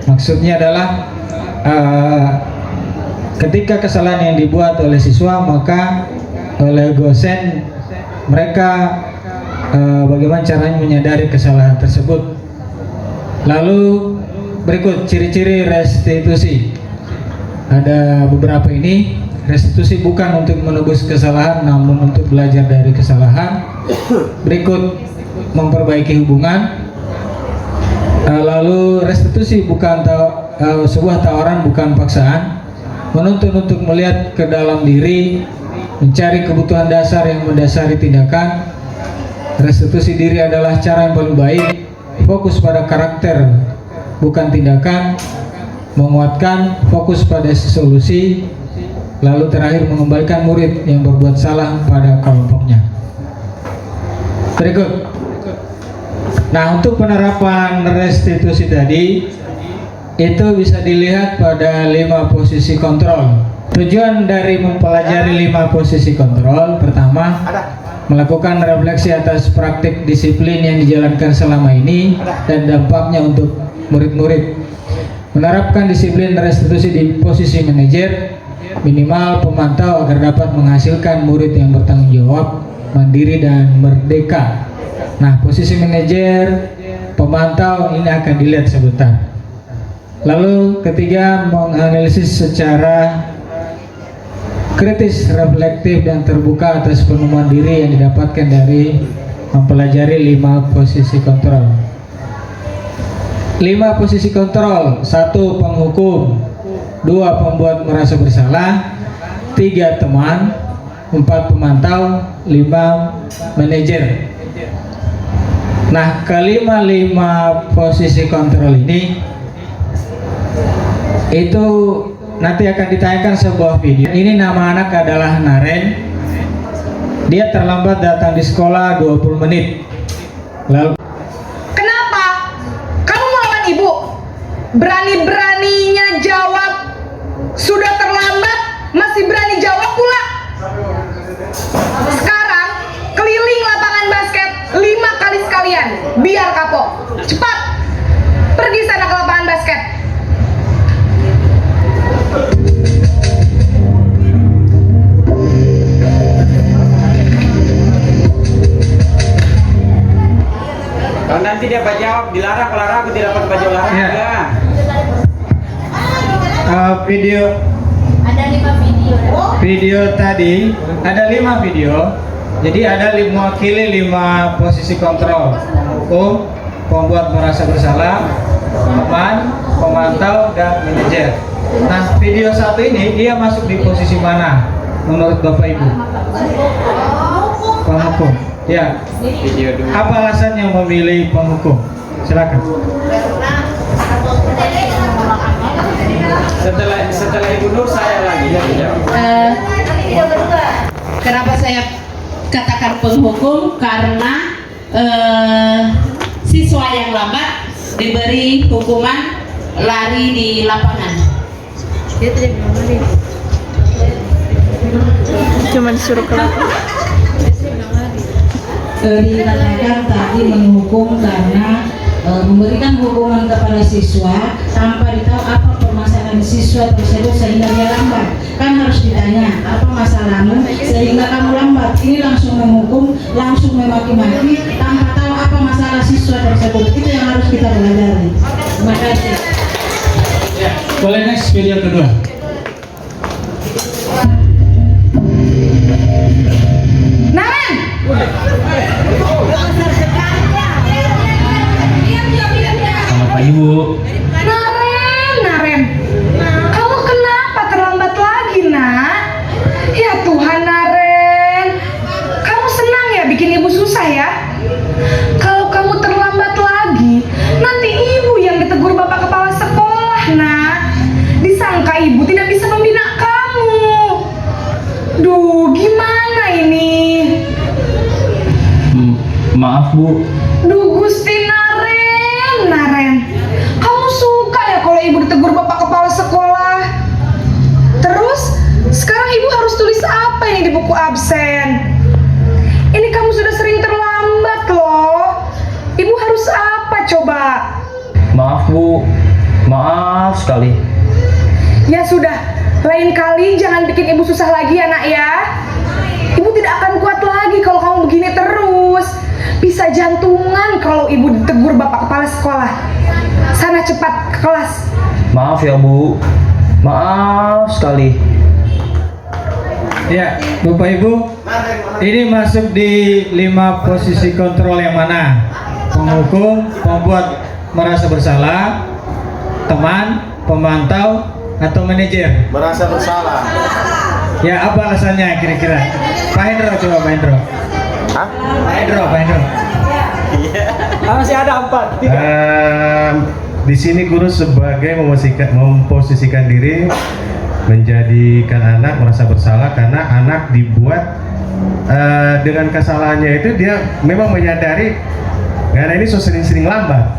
Maksudnya adalah ketika kesalahan yang dibuat oleh siswa, maka oleh Gosen mereka bagaimana caranya menyadari kesalahan tersebut. Lalu berikut ciri-ciri restitusi. Ada beberapa ini. Restitusi bukan untuk menebus kesalahan, namun untuk belajar dari kesalahan. Berikut memperbaiki hubungan. Lalu restitusi bukan sebuah tawaran, bukan paksaan. Menuntun untuk melihat ke dalam diri, mencari kebutuhan dasar yang mendasari tindakan. Restitusi diri adalah cara yang paling baik. Fokus pada karakter, bukan tindakan. Menguatkan, fokus pada solusi. Lalu terakhir mengembalikan murid yang berbuat salah pada kelompoknya. Berikut. Nah, untuk penerapan restitusi tadi itu bisa dilihat pada 5 posisi kontrol. Tujuan dari mempelajari 5 posisi kontrol, pertama, melakukan refleksi atas praktik disiplin yang dijalankan selama ini dan dampaknya untuk murid-murid. Menerapkan disiplin restitusi di posisi manajer, minimal pemantau agar dapat menghasilkan murid yang bertanggung jawab, mandiri dan merdeka. Nah, posisi manajer, pemantau ini akan dilihat sebentar. Lalu ketiga, menganalisis secara kritis, reflektif dan terbuka atas penemuan diri yang didapatkan dari mempelajari 5 posisi kontrol. 5 posisi kontrol: 1 penghukum, 2 pembuat merasa bersalah, 3 teman, 4 pemantau, 5 manajer. Nah, kelima 5 posisi kontrol ini itu nanti akan ditayangkan sebuah video. Ini nama anak adalah Naren. Dia terlambat datang di sekolah 20 menit. Lalu, kenapa? Kamu melawan ibu? Berani-beraninya jawab sudah terlambat, masih berani jawab pula. Sekarang keliling lapangan basket 5 kali sekalian, biar kapok. Cepat, pergi sana ke lapangan basket. Kalau nanti nanti dia jawab dilarang olahraga tidak dapat baju olahraga. Ya. Video Ada 5 video. video tadi ada 5 video. Jadi ada mewakili 5 posisi kontrol: penghukum, pembuat merasa bersalah, teman, pemantau, dan manajer. Nah, video satu ini dia masuk di posisi mana menurut Bapak Ibu? Penghukum. Ya. Video dulu. Apa alasannya memilih penghukum? Silakan. Setelah Ibu Nur saya lagi ya. Kenapa saya katakan penghukum? Karena siswa yang lambat diberi hukuman lari di lapangan. Dia tidak bilang lari. Cuma disuruh ke Dikatakan tadi menghukum karena memberikan hukuman kepada siswa tanpa ditahu apa permasalahan siswa tersebut sehingga dia lambat. Kan harus ditanya apa masalahmu sehingga kamu lambat. Ini langsung menghukum, langsung memaki-maki tanpa tahu apa masalah siswa tersebut. Itu yang harus kita pelajari. Terima kasih. Ya, boleh next video kedua. Naren! Selamat pagi Bu. Naren, kamu kenapa terlambat lagi, nak? Ya Tuhan, Naren, kamu senang ya bikin ibu susah ya? Kalau kamu terlambat lagi, nanti ibu yang ditegur bapak kepala sekolah, nak. Disangka ibu tidak bisa membina kamu. Duh, gimana ini? Maaf Bu. Duh Gusti Naren, kamu suka ya kalau ibu ditegur bapak kepala sekolah? Terus, sekarang ibu harus tulis apa ini di buku absen? Ini kamu sudah sering terlambat loh. Ibu harus apa coba? Maaf Bu, maaf sekali. Ya sudah, lain kali jangan bikin ibu susah lagi ya nak ya. Ibu tidak akan kuat lagi kalau kamu begini terus. Bisa jantungan kalau ibu ditegur bapak kepala sekolah. Sana cepat ke kelas. Maaf ya Bu, maaf sekali. Ya, Bapak Ibu, ini masuk di 5 posisi kontrol yang mana? Penghukum, pembuat merasa bersalah, teman, pemantau, atau manajer? Merasa bersalah. Ya, apa alasannya kira-kira? Pak Hendro, coba Pak Hendro. Hah? Pak Hendro. Masih ada 4. Di sini guru sebagai memposisikan diri menjadikan anak merasa bersalah karena anak dibuat dengan kesalahannya itu dia memang menyadari karena ini so sering-sering lambat.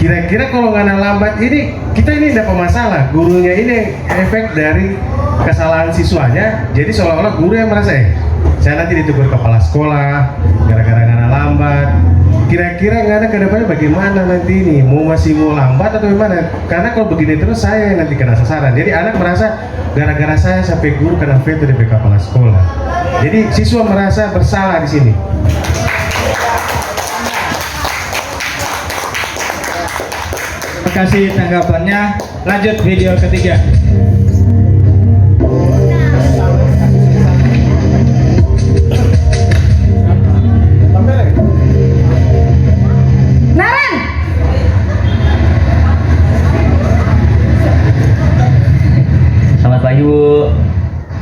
Kira-kira kalau nggak lambat ini kita ini dapat masalah, gurunya ini efek dari kesalahan siswanya, jadi seolah-olah guru yang merasa saya nanti ditegur kepala sekolah gara-gara nggak lambat. Kira-kira nggak ada kedepannya bagaimana nanti ini, masih mau lambat atau gimana? Karena kalau begini terus saya yang nanti kena sasaran. Jadi anak merasa gara-gara saya sampai guru kena veto dari kepala sekolah. Jadi siswa merasa bersalah di sini. Terima kasih tanggapannya. Lanjut video ketiga. Naren! Selamat pagi Bu.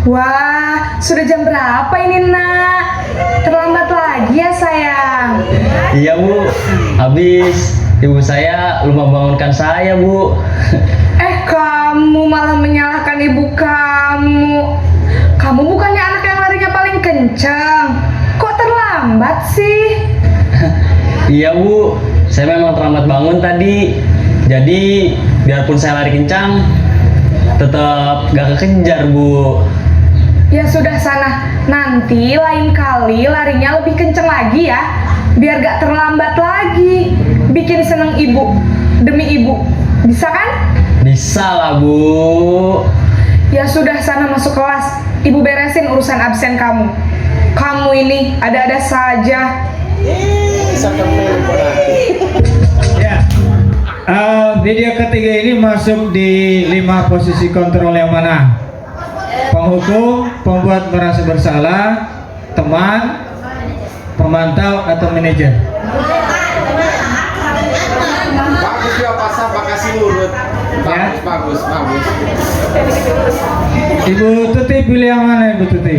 Wah, sudah jam berapa ini nak? Terlambat lagi ya sayang. Iya Bu, habis ibu saya lupa bangunkan saya Bu. Kamu malah menyalahkan ibu kamu. Kamu bukannya anak yang larinya paling kencang. Kok terlambat sih? Iya Bu, saya memang terlambat bangun tadi. Jadi biarpun saya lari kencang, tetap gak kekejar Bu. Ya sudah sana, nanti lain kali larinya lebih kencang lagi ya. Biar gak terlambat lagi. Bikin seneng ibu, demi ibu. Bisa kan? Bisa lah Bu. Ya sudah sana masuk kelas. Ibu beresin urusan absen kamu. Kamu ini ada-ada saja. Ya, video ketiga ini masuk di 5 posisi kontrol yang mana? Penghukum, pembuat merasa bersalah, teman, pemantau atau manajer. Bagus ya pasal makasih urut. Bagus. Ibu Tuti pilih yang mana Ibu Tuti?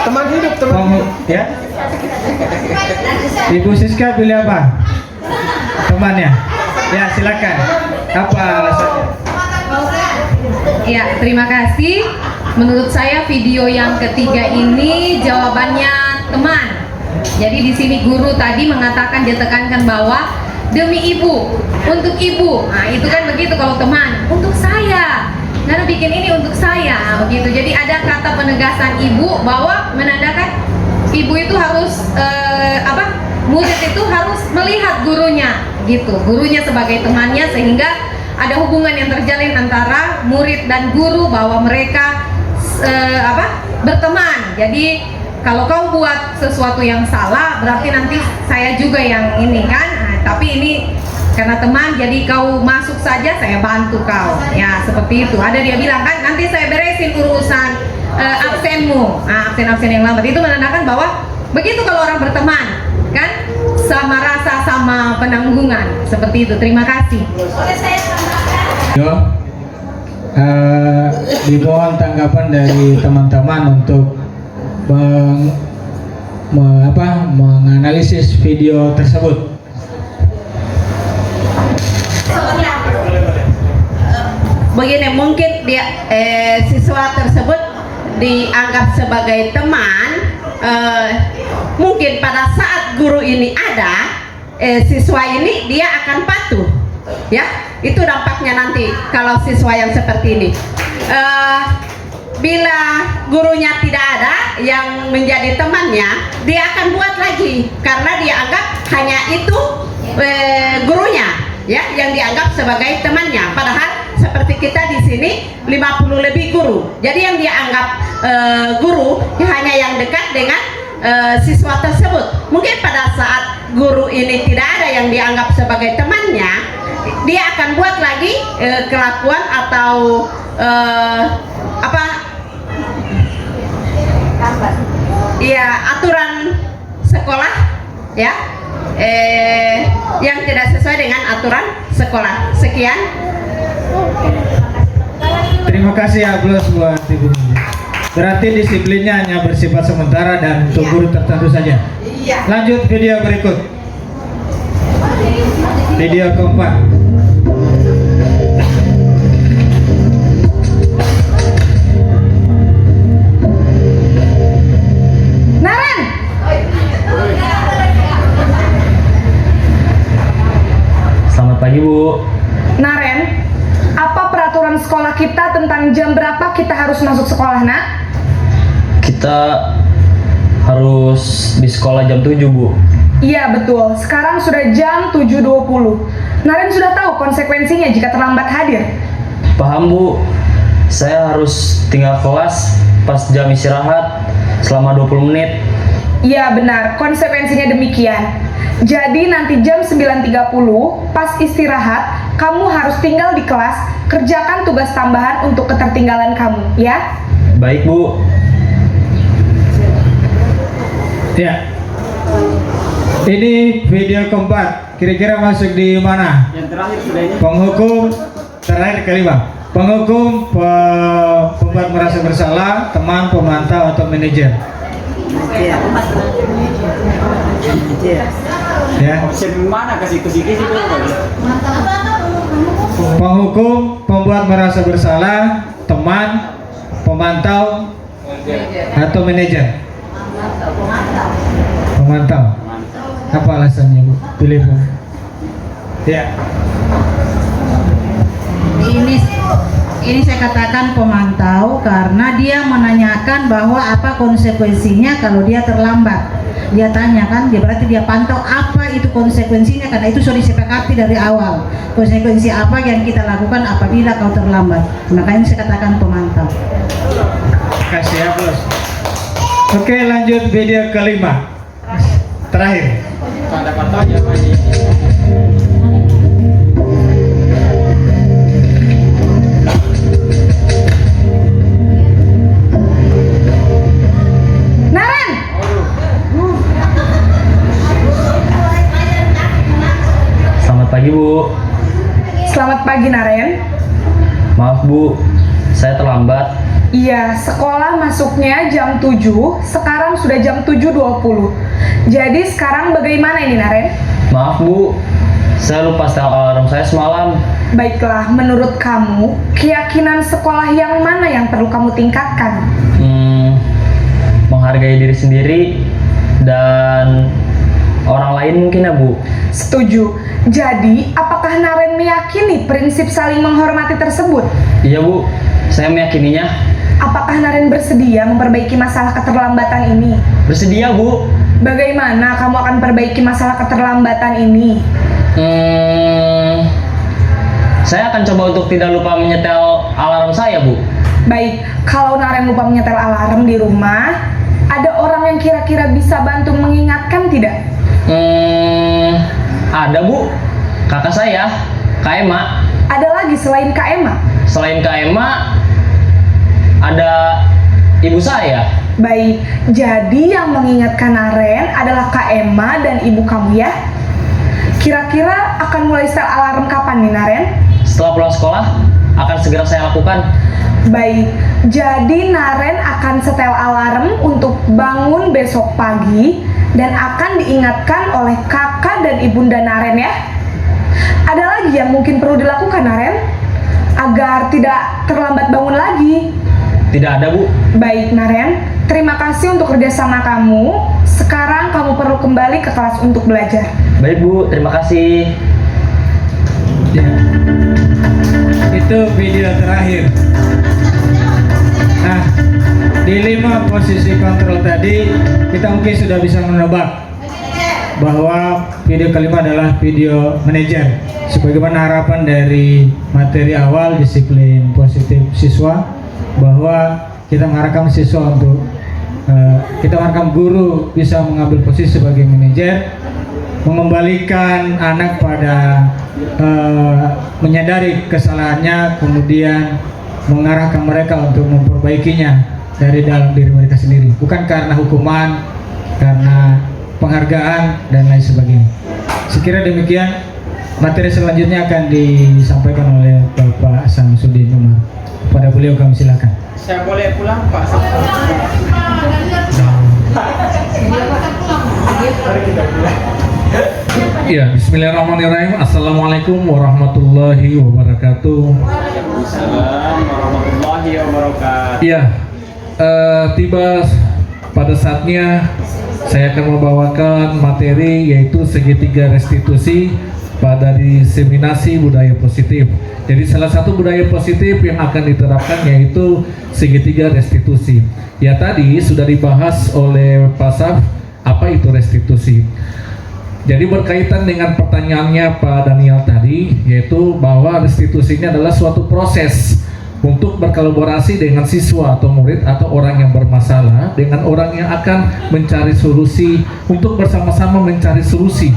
Teman hidup, ya. Ibu Siska pilih apa? Temannya. Ya, silakan. Apa alasannya? Ya, terima kasih. Menurut saya video yang ketiga ini jawabannya teman. Jadi di sini guru tadi mengatakan, dia tekankan bahwa demi ibu, untuk ibu. Nah, itu kan begitu kalau teman. Untuk saya. Karena bikin ini untuk saya, begitu. Jadi ada kata penegasan ibu bahwa menandakan ibu itu harus murid itu harus melihat gurunya, gitu. Gurunya sebagai temannya, sehingga ada hubungan yang terjalin antara murid dan guru bahwa mereka berteman. Jadi kalau kau buat sesuatu yang salah, berarti nanti saya juga yang ini kan. Nah, tapi ini karena teman, jadi kau masuk saja, saya bantu kau. Ya, seperti itu. Ada dia bilang kan, nanti saya beresin urusan absenmu. Nah, absen yang lambat itu menandakan bahwa begitu kalau orang berteman, kan? Sama rasa, sama penanggungan. Seperti itu. Terima kasih. Dimohon tanggapan dari teman-teman untuk menganalisis video tersebut. Begini, mungkin dia siswa tersebut dianggap sebagai teman. Mungkin pada saat guru ini ada, siswa ini dia akan patuh, ya. Itu dampaknya nanti kalau siswa yang seperti ini. Bila gurunya tidak ada yang menjadi temannya, dia akan buat lagi karena dia anggap hanya itu gurunya, ya, yang dianggap sebagai temannya. Padahal seperti kita di sini 50 lebih guru. Jadi yang dia anggap guru hanya yang dekat dengan siswa tersebut. Mungkin pada saat guru ini tidak ada yang dianggap sebagai temannya, dia akan buat lagi kelakuan atau aturan sekolah, ya, yang tidak sesuai dengan aturan sekolah. Sekian. Terima kasih aplaus buat Ibu. Berarti disiplinnya hanya bersifat sementara dan untuk guru tertentu saja. Lanjut video berikut. Video keempat. Naren. Selamat pagi Bu. Naren, apa peraturan sekolah kita tentang jam berapa kita harus masuk sekolah, Nak? Kita harus di sekolah jam 7 Bu. Iya betul, sekarang sudah jam 7.20. Naren sudah tahu konsekuensinya jika terlambat hadir? Paham Bu. Saya harus tinggal kelas pas jam istirahat selama 20 menit. Iya benar, konsekuensinya demikian. Jadi nanti jam 9.30 pas istirahat, kamu harus tinggal di kelas, kerjakan tugas tambahan untuk ketertinggalan kamu, ya? Baik Bu. Ya. Ini video keempat. Kira-kira masuk di mana? Yang terakhir sudah ini. Penghukum terakhir kelima. Penghukum, pembuat merasa bersalah, teman, pemantau atau manajer. Ya. Opsi mana kasih itu? Penghukum, pembuat merasa bersalah, teman, pemantau atau manajer. Pemantau. Apa alasannya Bu? Pilih Bu. Ya. Ini saya katakan pemantau karena dia menanyakan bahwa apa konsekuensinya kalau dia terlambat. Dia tanyakan, dia berarti dia pantau apa itu konsekuensinya, karena itu sudah disepakati dari awal. Konsekuensi apa yang kita lakukan apabila kau terlambat. Makanya saya katakan pemantau. Kasih aplaus. Oke, lanjut video kelima. Terakhir. Ada katanya Pak Haji. Naren, Selamat pagi Bu. selamat pagi Naren. Maaf Bu, saya terlambat. Iya, sekolah masuknya jam 7, sekarang sudah jam 7.20. Jadi sekarang bagaimana ini Naren? Maaf Bu, saya lupa setel alarm saya semalam. Baiklah, menurut kamu, keyakinan sekolah yang mana yang perlu kamu tingkatkan? Menghargai diri sendiri dan orang lain mungkin ya Bu. Setuju. Jadi, apakah Naren meyakini prinsip saling menghormati tersebut? Iya Bu, saya meyakininya. Apakah Naren bersedia memperbaiki masalah keterlambatan ini? Bersedia Bu. Bagaimana kamu akan perbaiki masalah keterlambatan ini? Saya akan coba untuk tidak lupa menyetel alarm saya Bu. Baik, kalau Naren lupa menyetel alarm di rumah, ada orang yang kira-kira bisa bantu mengingatkan tidak? Ada Bu, kakak saya, Kak Ema. Ada lagi selain Kak Ema? Selain Kak Ema, ada ibu saya. Baik, jadi yang mengingatkan Naren adalah Kak Ema dan ibu kamu ya? Kira-kira akan mulai setel alarm kapan nih Naren? Setelah pulang sekolah, akan segera saya lakukan. Baik, jadi Naren akan setel alarm untuk bangun besok pagi dan akan diingatkan oleh kakak dan ibunda Naren ya. Ada lagi yang mungkin perlu dilakukan Naren agar tidak terlambat bangun lagi? Tidak ada Bu. Baik Naren, terima kasih untuk kerjasama kamu. Sekarang kamu perlu kembali ke kelas untuk belajar. Baik Bu, terima kasih. Ya. Itu video terakhir. Nah, di 5 posisi kontrol tadi kita mungkin sudah bisa menebak bahwa video kelima adalah video manajer. Sebagaimana harapan dari materi awal disiplin positif siswa, bahwa kita mengarahkan siswa untuk kita mengarahkan guru bisa mengambil posisi sebagai manajer, mengembalikan anak pada menyadari kesalahannya, kemudian mengarahkan mereka untuk memperbaikinya dari dalam diri mereka sendiri, bukan karena hukuman, karena penghargaan dan lain sebagainya. Sekira demikian, materi selanjutnya akan disampaikan oleh Bapak Samsudin Umar. Pada beliau kami silakan. Saya boleh pulang Pak? Ya, bismillahirrahmanirrahim. Assalamualaikum warahmatullahi wabarakatuh. Waalaikumsalam warahmatullahi wabarakatuh. Ya, tiba pada saatnya saya akan membawakan materi yaitu segitiga restitusi pada diseminasi budaya positif. Jadi salah satu budaya positif yang akan diterapkan yaitu segitiga restitusi. Ya, tadi sudah dibahas oleh Pak Saf apa itu restitusi. Jadi berkaitan dengan pertanyaannya Pak Daniel tadi, yaitu bahwa restitusi ini adalah suatu proses untuk berkolaborasi dengan siswa atau murid atau orang yang bermasalah dengan orang yang akan mencari solusi untuk bersama-sama mencari solusi.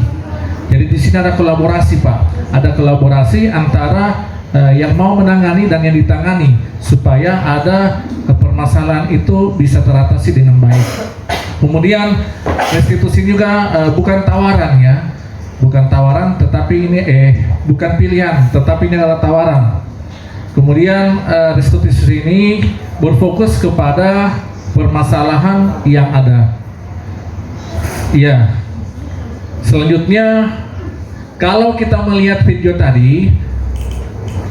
Jadi di sini ada kolaborasi Pak, ada kolaborasi antara yang mau menangani dan yang ditangani supaya ada permasalahan itu bisa teratasi dengan baik. Kemudian restitusi juga bukan tawaran ya, bukan tawaran, tetapi ini bukan pilihan, tetapi ini adalah tawaran. Kemudian restitusi ini berfokus kepada permasalahan yang ada. Ya, selanjutnya kalau kita melihat video tadi,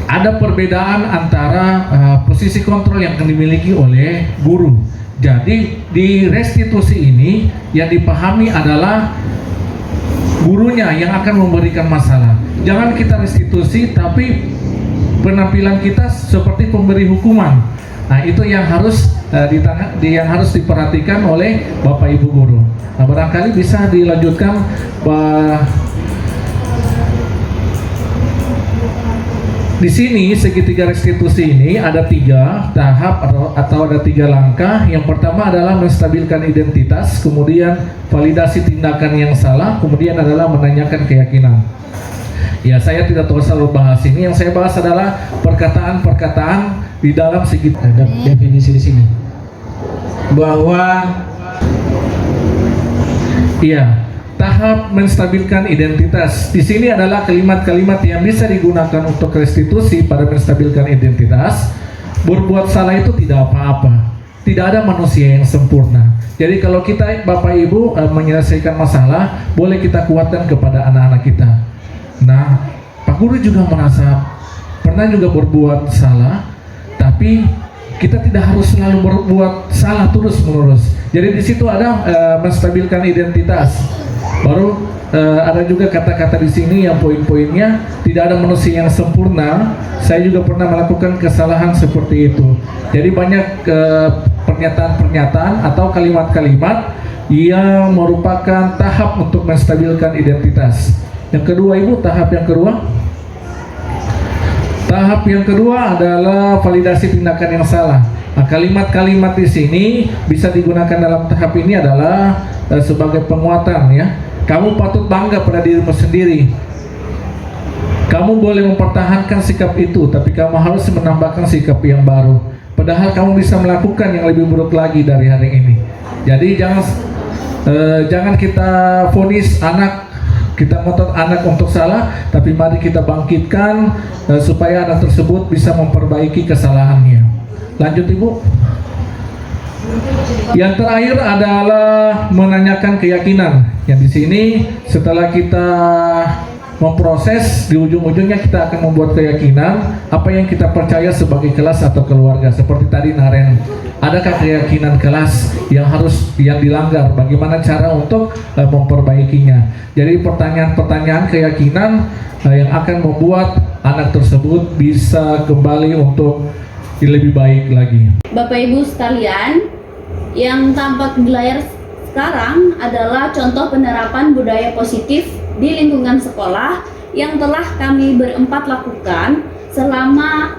ada perbedaan antara posisi kontrol yang akan dimiliki oleh guru. Jadi di restitusi ini yang dipahami adalah gurunya yang akan memberikan masalah. Jangan kita restitusi tapi penampilan kita seperti pemberi hukuman. Nah, itu yang harus yang harus diperhatikan oleh Bapak Ibu guru. Nah, barangkali bisa dilanjutkan Di sini segitiga restitusi ini ada 3 tahap atau ada 3 langkah. Yang pertama adalah menstabilkan identitas, kemudian validasi tindakan yang salah, kemudian adalah menanyakan keyakinan. Ya, saya tidak terlalu bahas ini. Yang saya bahas adalah perkataan-perkataan di dalam segitiga. Ada definisi di sini bahwa tahap menstabilkan identitas. Di sini adalah kalimat-kalimat yang bisa digunakan untuk restitusi pada menstabilkan identitas. Berbuat salah itu tidak apa-apa. Tidak ada manusia yang sempurna. Jadi kalau kita Bapak Ibu menyelesaikan masalah, boleh kita kuatkan kepada anak-anak kita. Nah, Pak Guru juga merasa pernah juga berbuat salah, tapi kita tidak harus selalu berbuat salah terus-menerus. Jadi di situ ada menstabilkan identitas. Baru ada juga kata-kata di sini yang poin-poinnya tidak ada manusia yang sempurna. Saya juga pernah melakukan kesalahan seperti itu. Jadi banyak pernyataan-pernyataan atau kalimat-kalimat yang merupakan tahap untuk menstabilkan identitas. Yang kedua, Ibu, tahap yang kedua. Tahap yang kedua adalah validasi tindakan yang salah. Nah, kalimat-kalimat di sini bisa digunakan dalam tahap ini adalah sebagai penguatan, ya. Kamu patut bangga pada dirimu sendiri. Kamu boleh mempertahankan sikap itu, tapi kamu harus menambahkan sikap yang baru. Padahal kamu bisa melakukan yang lebih buruk lagi dari hari ini. Jadi jangan kita vonis anak, kita ngotot anak untuk salah, tapi mari kita bangkitkan supaya anak tersebut bisa memperbaiki kesalahannya. Lanjut, Ibu. Yang terakhir adalah menanyakan keyakinan. Yang di sini setelah kita memproses, di ujung-ujungnya kita akan membuat keyakinan apa yang kita percaya sebagai kelas atau keluarga. Seperti tadi Naren, adakah keyakinan kelas yang dilanggar? Bagaimana cara untuk memperbaikinya? Jadi pertanyaan-pertanyaan keyakinan yang akan membuat anak tersebut bisa kembali untuk lebih baik lagi. Bapak Ibu sekalian, yang tampak di layar sekarang adalah contoh penerapan budaya positif di lingkungan sekolah yang telah kami berempat lakukan selama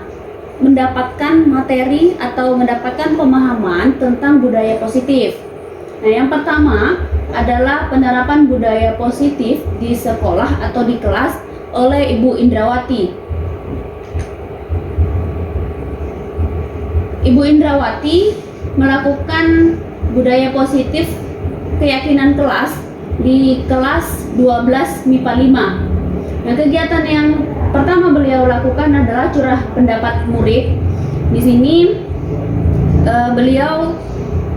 mendapatkan materi atau mendapatkan pemahaman tentang budaya positif. Nah, yang pertama adalah penerapan budaya positif di sekolah atau di kelas oleh Ibu Indrawati. Ibu Indrawati melakukan budaya positif keyakinan kelas di kelas 12 MIPA 5. Nah, kegiatan yang pertama beliau lakukan adalah curah pendapat murid. Di sini beliau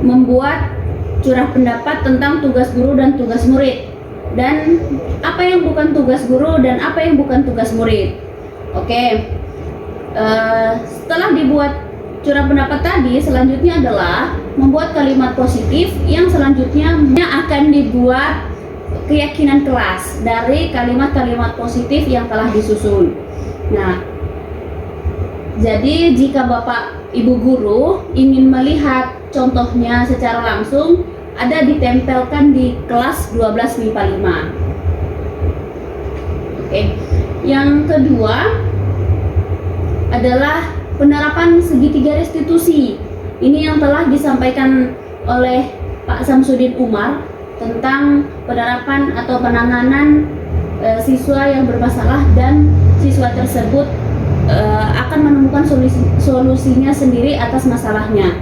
membuat curah pendapat tentang tugas guru dan tugas murid, dan apa yang bukan tugas guru dan apa yang bukan tugas murid. Oke, setelah dibuat curah pendapat tadi, selanjutnya adalah membuat kalimat positif yang selanjutnya akan dibuat keyakinan kelas dari kalimat-kalimat positif yang telah disusun. Nah, jadi jika Bapak Ibu guru ingin melihat contohnya secara langsung, ada ditempelkan di kelas 12 MIPA 5. Oke. Yang kedua adalah penerapan segitiga restitusi. Ini yang telah disampaikan oleh Pak Samsudin Umar tentang penerapan atau penanganan siswa yang bermasalah, dan siswa tersebut akan menemukan solusinya sendiri atas masalahnya.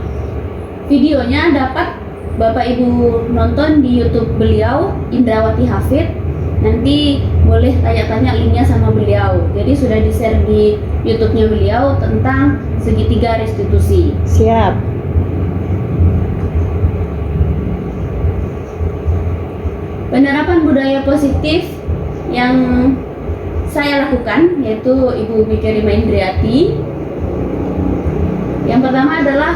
Videonya dapat Bapak Ibu nonton di YouTube beliau, Indrawati Hafid. Nanti boleh tanya-tanya linknya sama beliau. Jadi sudah di-share di YouTube-nya beliau tentang segitiga restitusi. Siap. Penerapan budaya positif yang saya lakukan yaitu Ibu Miki Rima Indriati. Yang pertama adalah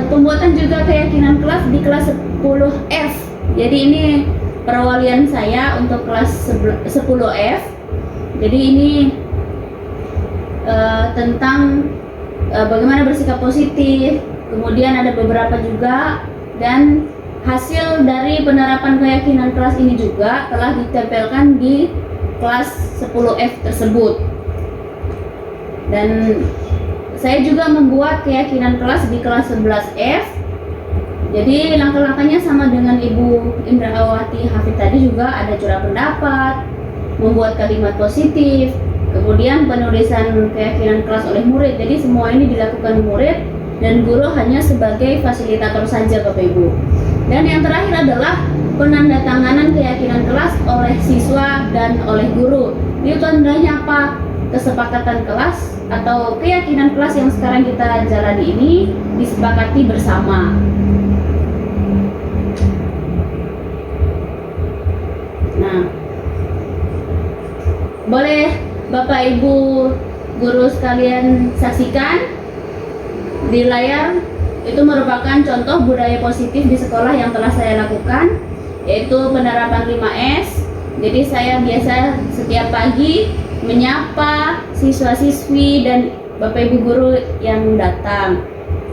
pembuatan juga keyakinan kelas di kelas 10F. Jadi ini perwalian saya untuk kelas 10F. Jadi ini tentang bagaimana bersikap positif. Kemudian ada beberapa juga, dan hasil dari penerapan keyakinan kelas ini juga telah ditempelkan di kelas 10F tersebut. Dan saya juga membuat keyakinan kelas di kelas 11F. Jadi langkah-langkahnya sama dengan Ibu Indrawati Hafid tadi, juga ada curah pendapat, membuat kalimat positif, kemudian penulisan keyakinan kelas oleh murid. Jadi semua ini dilakukan murid dan guru hanya sebagai fasilitator saja Bapak Ibu. Dan yang terakhir adalah penandatanganan keyakinan kelas oleh siswa dan oleh guru. Itu tandanya apa? Kesepakatan kelas atau keyakinan kelas yang sekarang kita jalani ini disepakati bersama. Nah, boleh Bapak Ibu guru sekalian saksikan di layar. Itu merupakan contoh budaya positif di sekolah yang telah saya lakukan, yaitu penerapan 5S. Jadi saya biasa setiap pagi menyapa siswa-siswi dan Bapak Ibu guru yang datang,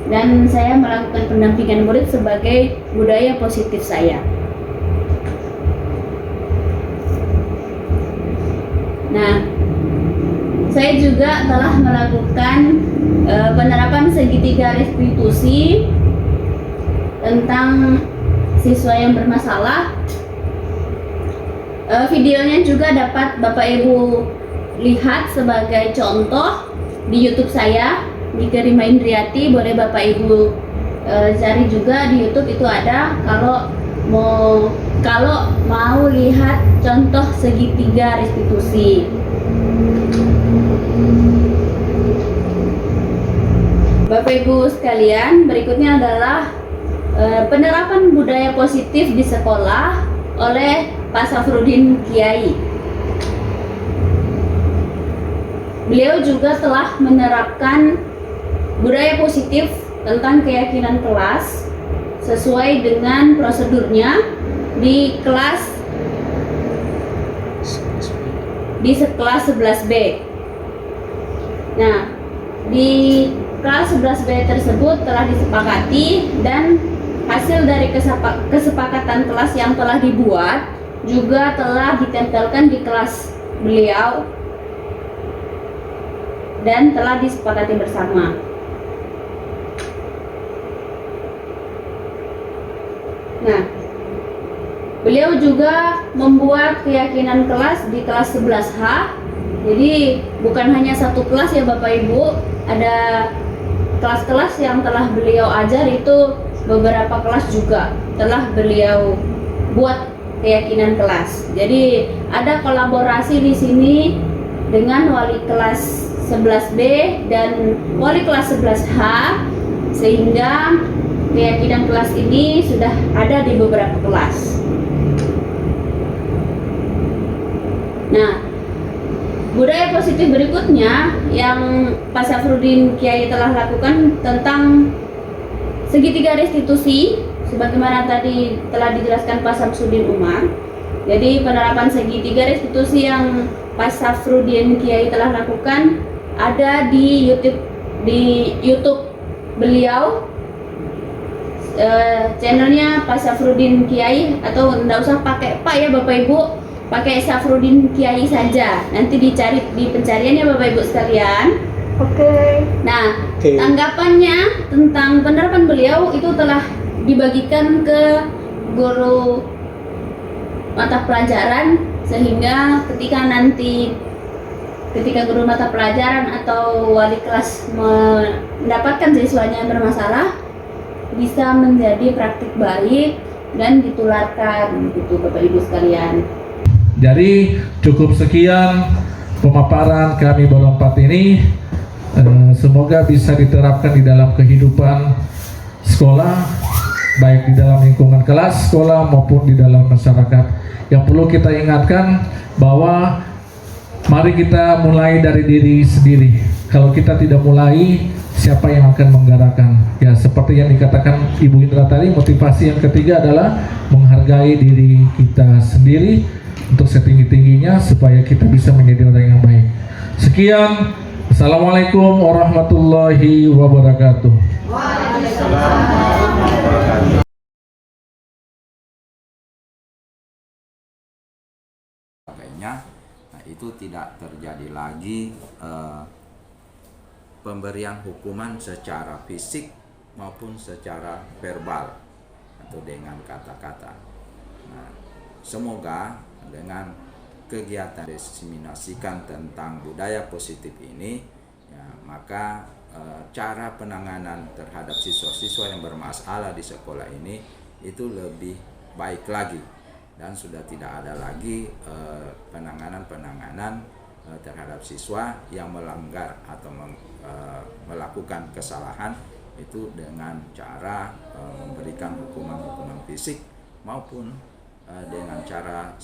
dan saya melakukan pendampingan murid sebagai budaya positif saya. Nah, saya juga telah melakukan penerapan segitiga restitusi tentang siswa yang bermasalah. Videonya juga dapat Bapak Ibu lihat sebagai contoh di YouTube saya, Nika Rima Indriati. Boleh Bapak Ibu cari juga di YouTube, itu ada. Kalau mau lihat contoh segitiga restitusi. Bapak Ibu sekalian, berikutnya adalah penerapan budaya positif di sekolah oleh Pak Safrudin Kiai. Beliau juga telah menerapkan budaya positif tentang keyakinan kelas sesuai dengan prosedurnya di kelas 11B. Nah, di kelas 11B tersebut telah disepakati, dan hasil dari kesepakatan kelas yang telah dibuat juga telah ditempelkan di kelas beliau dan telah disepakati bersama. Nah, beliau juga membuat keyakinan kelas di kelas 11H. Jadi bukan hanya satu kelas ya Bapak Ibu, ada kelas-kelas yang telah beliau ajar, itu beberapa kelas juga telah beliau buat keyakinan kelas. Jadi ada kolaborasi di sini dengan wali kelas 11B dan wali kelas 11H, sehingga keyakinan kelas ini sudah ada di beberapa kelas. Nah, budaya positif berikutnya yang Pak Safrudin Kiai telah lakukan tentang segitiga restitusi, sebagaimana tadi telah dijelaskan Pak Samsudin Umar. Jadi penerapan segitiga restitusi yang Pak Safrudin Kiai telah lakukan ada di YouTube beliau, channelnya Pak Safrudin Kiai, atau enggak usah pakai Pak ya Bapak Ibu, pakai Safrudin Kiai saja. Nanti dicari di pencariannya Bapak Ibu sekalian. Oke. Nah, tanggapannya tentang penerapan beliau itu telah dibagikan ke guru mata pelajaran, sehingga ketika guru mata pelajaran atau wali kelas mendapatkan siswanya yang bermasalah, bisa menjadi praktik baik dan ditularkan gitu Bapak Ibu sekalian. Jadi cukup sekian pemaparan kami berempat ini. Semoga bisa diterapkan di dalam kehidupan sekolah, baik di dalam lingkungan kelas sekolah maupun di dalam masyarakat. Yang perlu kita ingatkan bahwa mari kita mulai dari diri sendiri. Kalau kita tidak mulai, siapa yang akan menggerakkan? Ya, seperti yang dikatakan Ibu Indra tadi, motivasi yang ketiga adalah menghargai diri kita sendiri untuk setinggi-tingginya supaya kita bisa menjadi orang yang baik. Sekian, Assalamualaikum warahmatullahi wabarakatuh. Nah, itu tidak terjadi lagi pemberian hukuman secara fisik maupun secara verbal atau dengan kata-kata. Nah, semoga dengan kegiatan diseminasikan tentang budaya positif ini, ya, maka cara penanganan terhadap siswa-siswa yang bermasalah di sekolah ini itu lebih baik lagi, dan sudah tidak ada lagi penanganan terhadap siswa yang melanggar atau melakukan kesalahan itu dengan cara memberikan hukuman fisik maupun dengan cara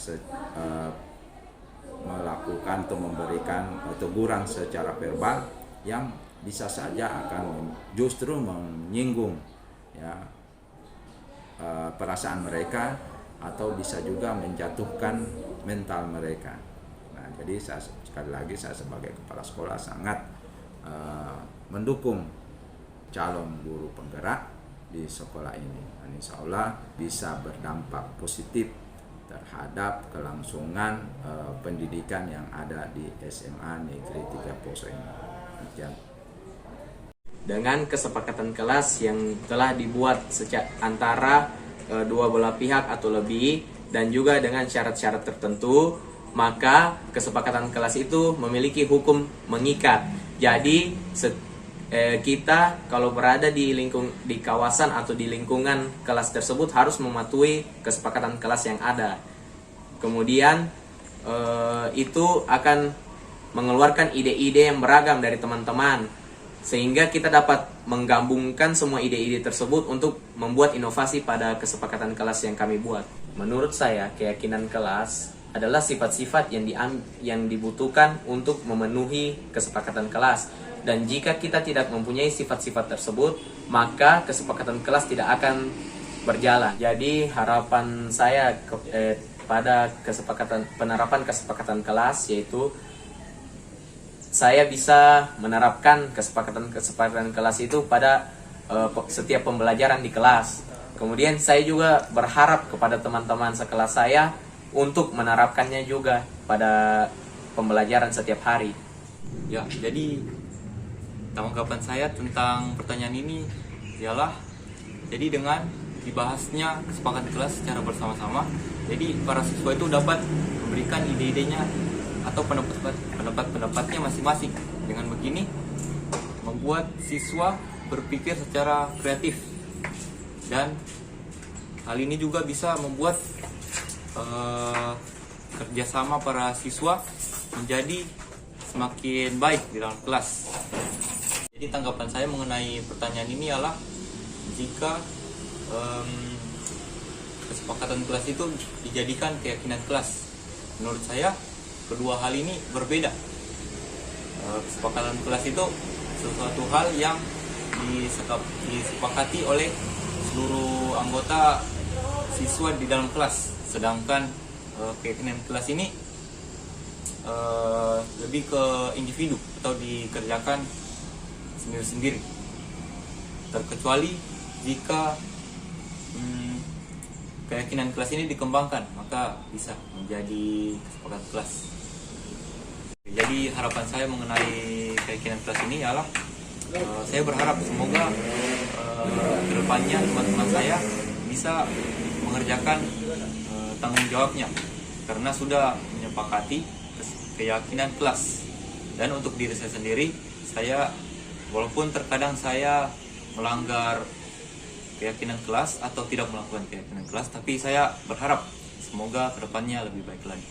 melakukan atau memberikan teguran secara verbal yang bisa saja akan justru menyinggung, ya, perasaan mereka atau bisa juga menjatuhkan mental mereka. Nah, jadi sekali lagi saya sebagai kepala sekolah sangat mendukung calon guru penggerak di sekolah ini. Dan insya Allah bisa berdampak positif terhadap kelangsungan pendidikan yang ada di SMA Negeri 3 Poso ini. Dengan kesepakatan kelas yang telah dibuat antara dua belah pihak atau lebih, dan juga dengan syarat-syarat tertentu, maka kesepakatan kelas itu memiliki hukum mengikat. Jadi kita kalau berada di kawasan atau di lingkungan kelas tersebut harus mematuhi kesepakatan kelas yang ada. Kemudian itu akan mengeluarkan ide-ide yang beragam dari teman-teman, sehingga kita dapat menggabungkan semua ide-ide tersebut untuk membuat inovasi pada kesepakatan kelas yang kami buat. Menurut saya, keyakinan kelas adalah sifat-sifat yang dibutuhkan untuk memenuhi kesepakatan kelas. Dan jika kita tidak mempunyai sifat-sifat tersebut, maka kesepakatan kelas tidak akan berjalan. Jadi harapan saya pada penerapan kesepakatan kelas, yaitu saya bisa menerapkan kesepakatan kelas itu pada setiap pembelajaran di kelas. Kemudian saya juga berharap kepada teman-teman sekelas saya untuk menerapkannya juga pada pembelajaran setiap hari. Ya, jadi tanggapan saya tentang pertanyaan ini ialah, jadi dengan dibahasnya kesepakatan kelas secara bersama-sama, jadi para siswa itu dapat memberikan ide-idenya atau pendapat-pendapatnya masing-masing. Dengan begini membuat siswa berpikir secara kreatif, dan hal ini juga bisa membuat kerjasama para siswa menjadi semakin baik di dalam kelas. Jadi tanggapan saya mengenai pertanyaan ini adalah, jika kesepakatan kelas itu dijadikan keyakinan kelas, menurut saya kedua hal ini berbeda. Kesepakatan kelas itu sesuatu hal yang disepakati oleh seluruh anggota siswa di dalam kelas, sedangkan keyakinan kelas ini lebih ke individu atau dikerjakan sendiri-sendiri, terkecuali jika keyakinan kelas ini dikembangkan, maka bisa menjadi kesepakatan kelas. Jadi harapan saya mengenai keyakinan kelas ini adalah, saya berharap semoga kedepannya teman-teman saya bisa mengerjakan tanggung jawabnya, karena sudah menyepakati keyakinan kelas. Dan untuk diri saya sendiri, saya walaupun terkadang saya melanggar keyakinan kelas atau tidak melakukan keyakinan kelas, tapi saya berharap semoga kedepannya lebih baik lagi.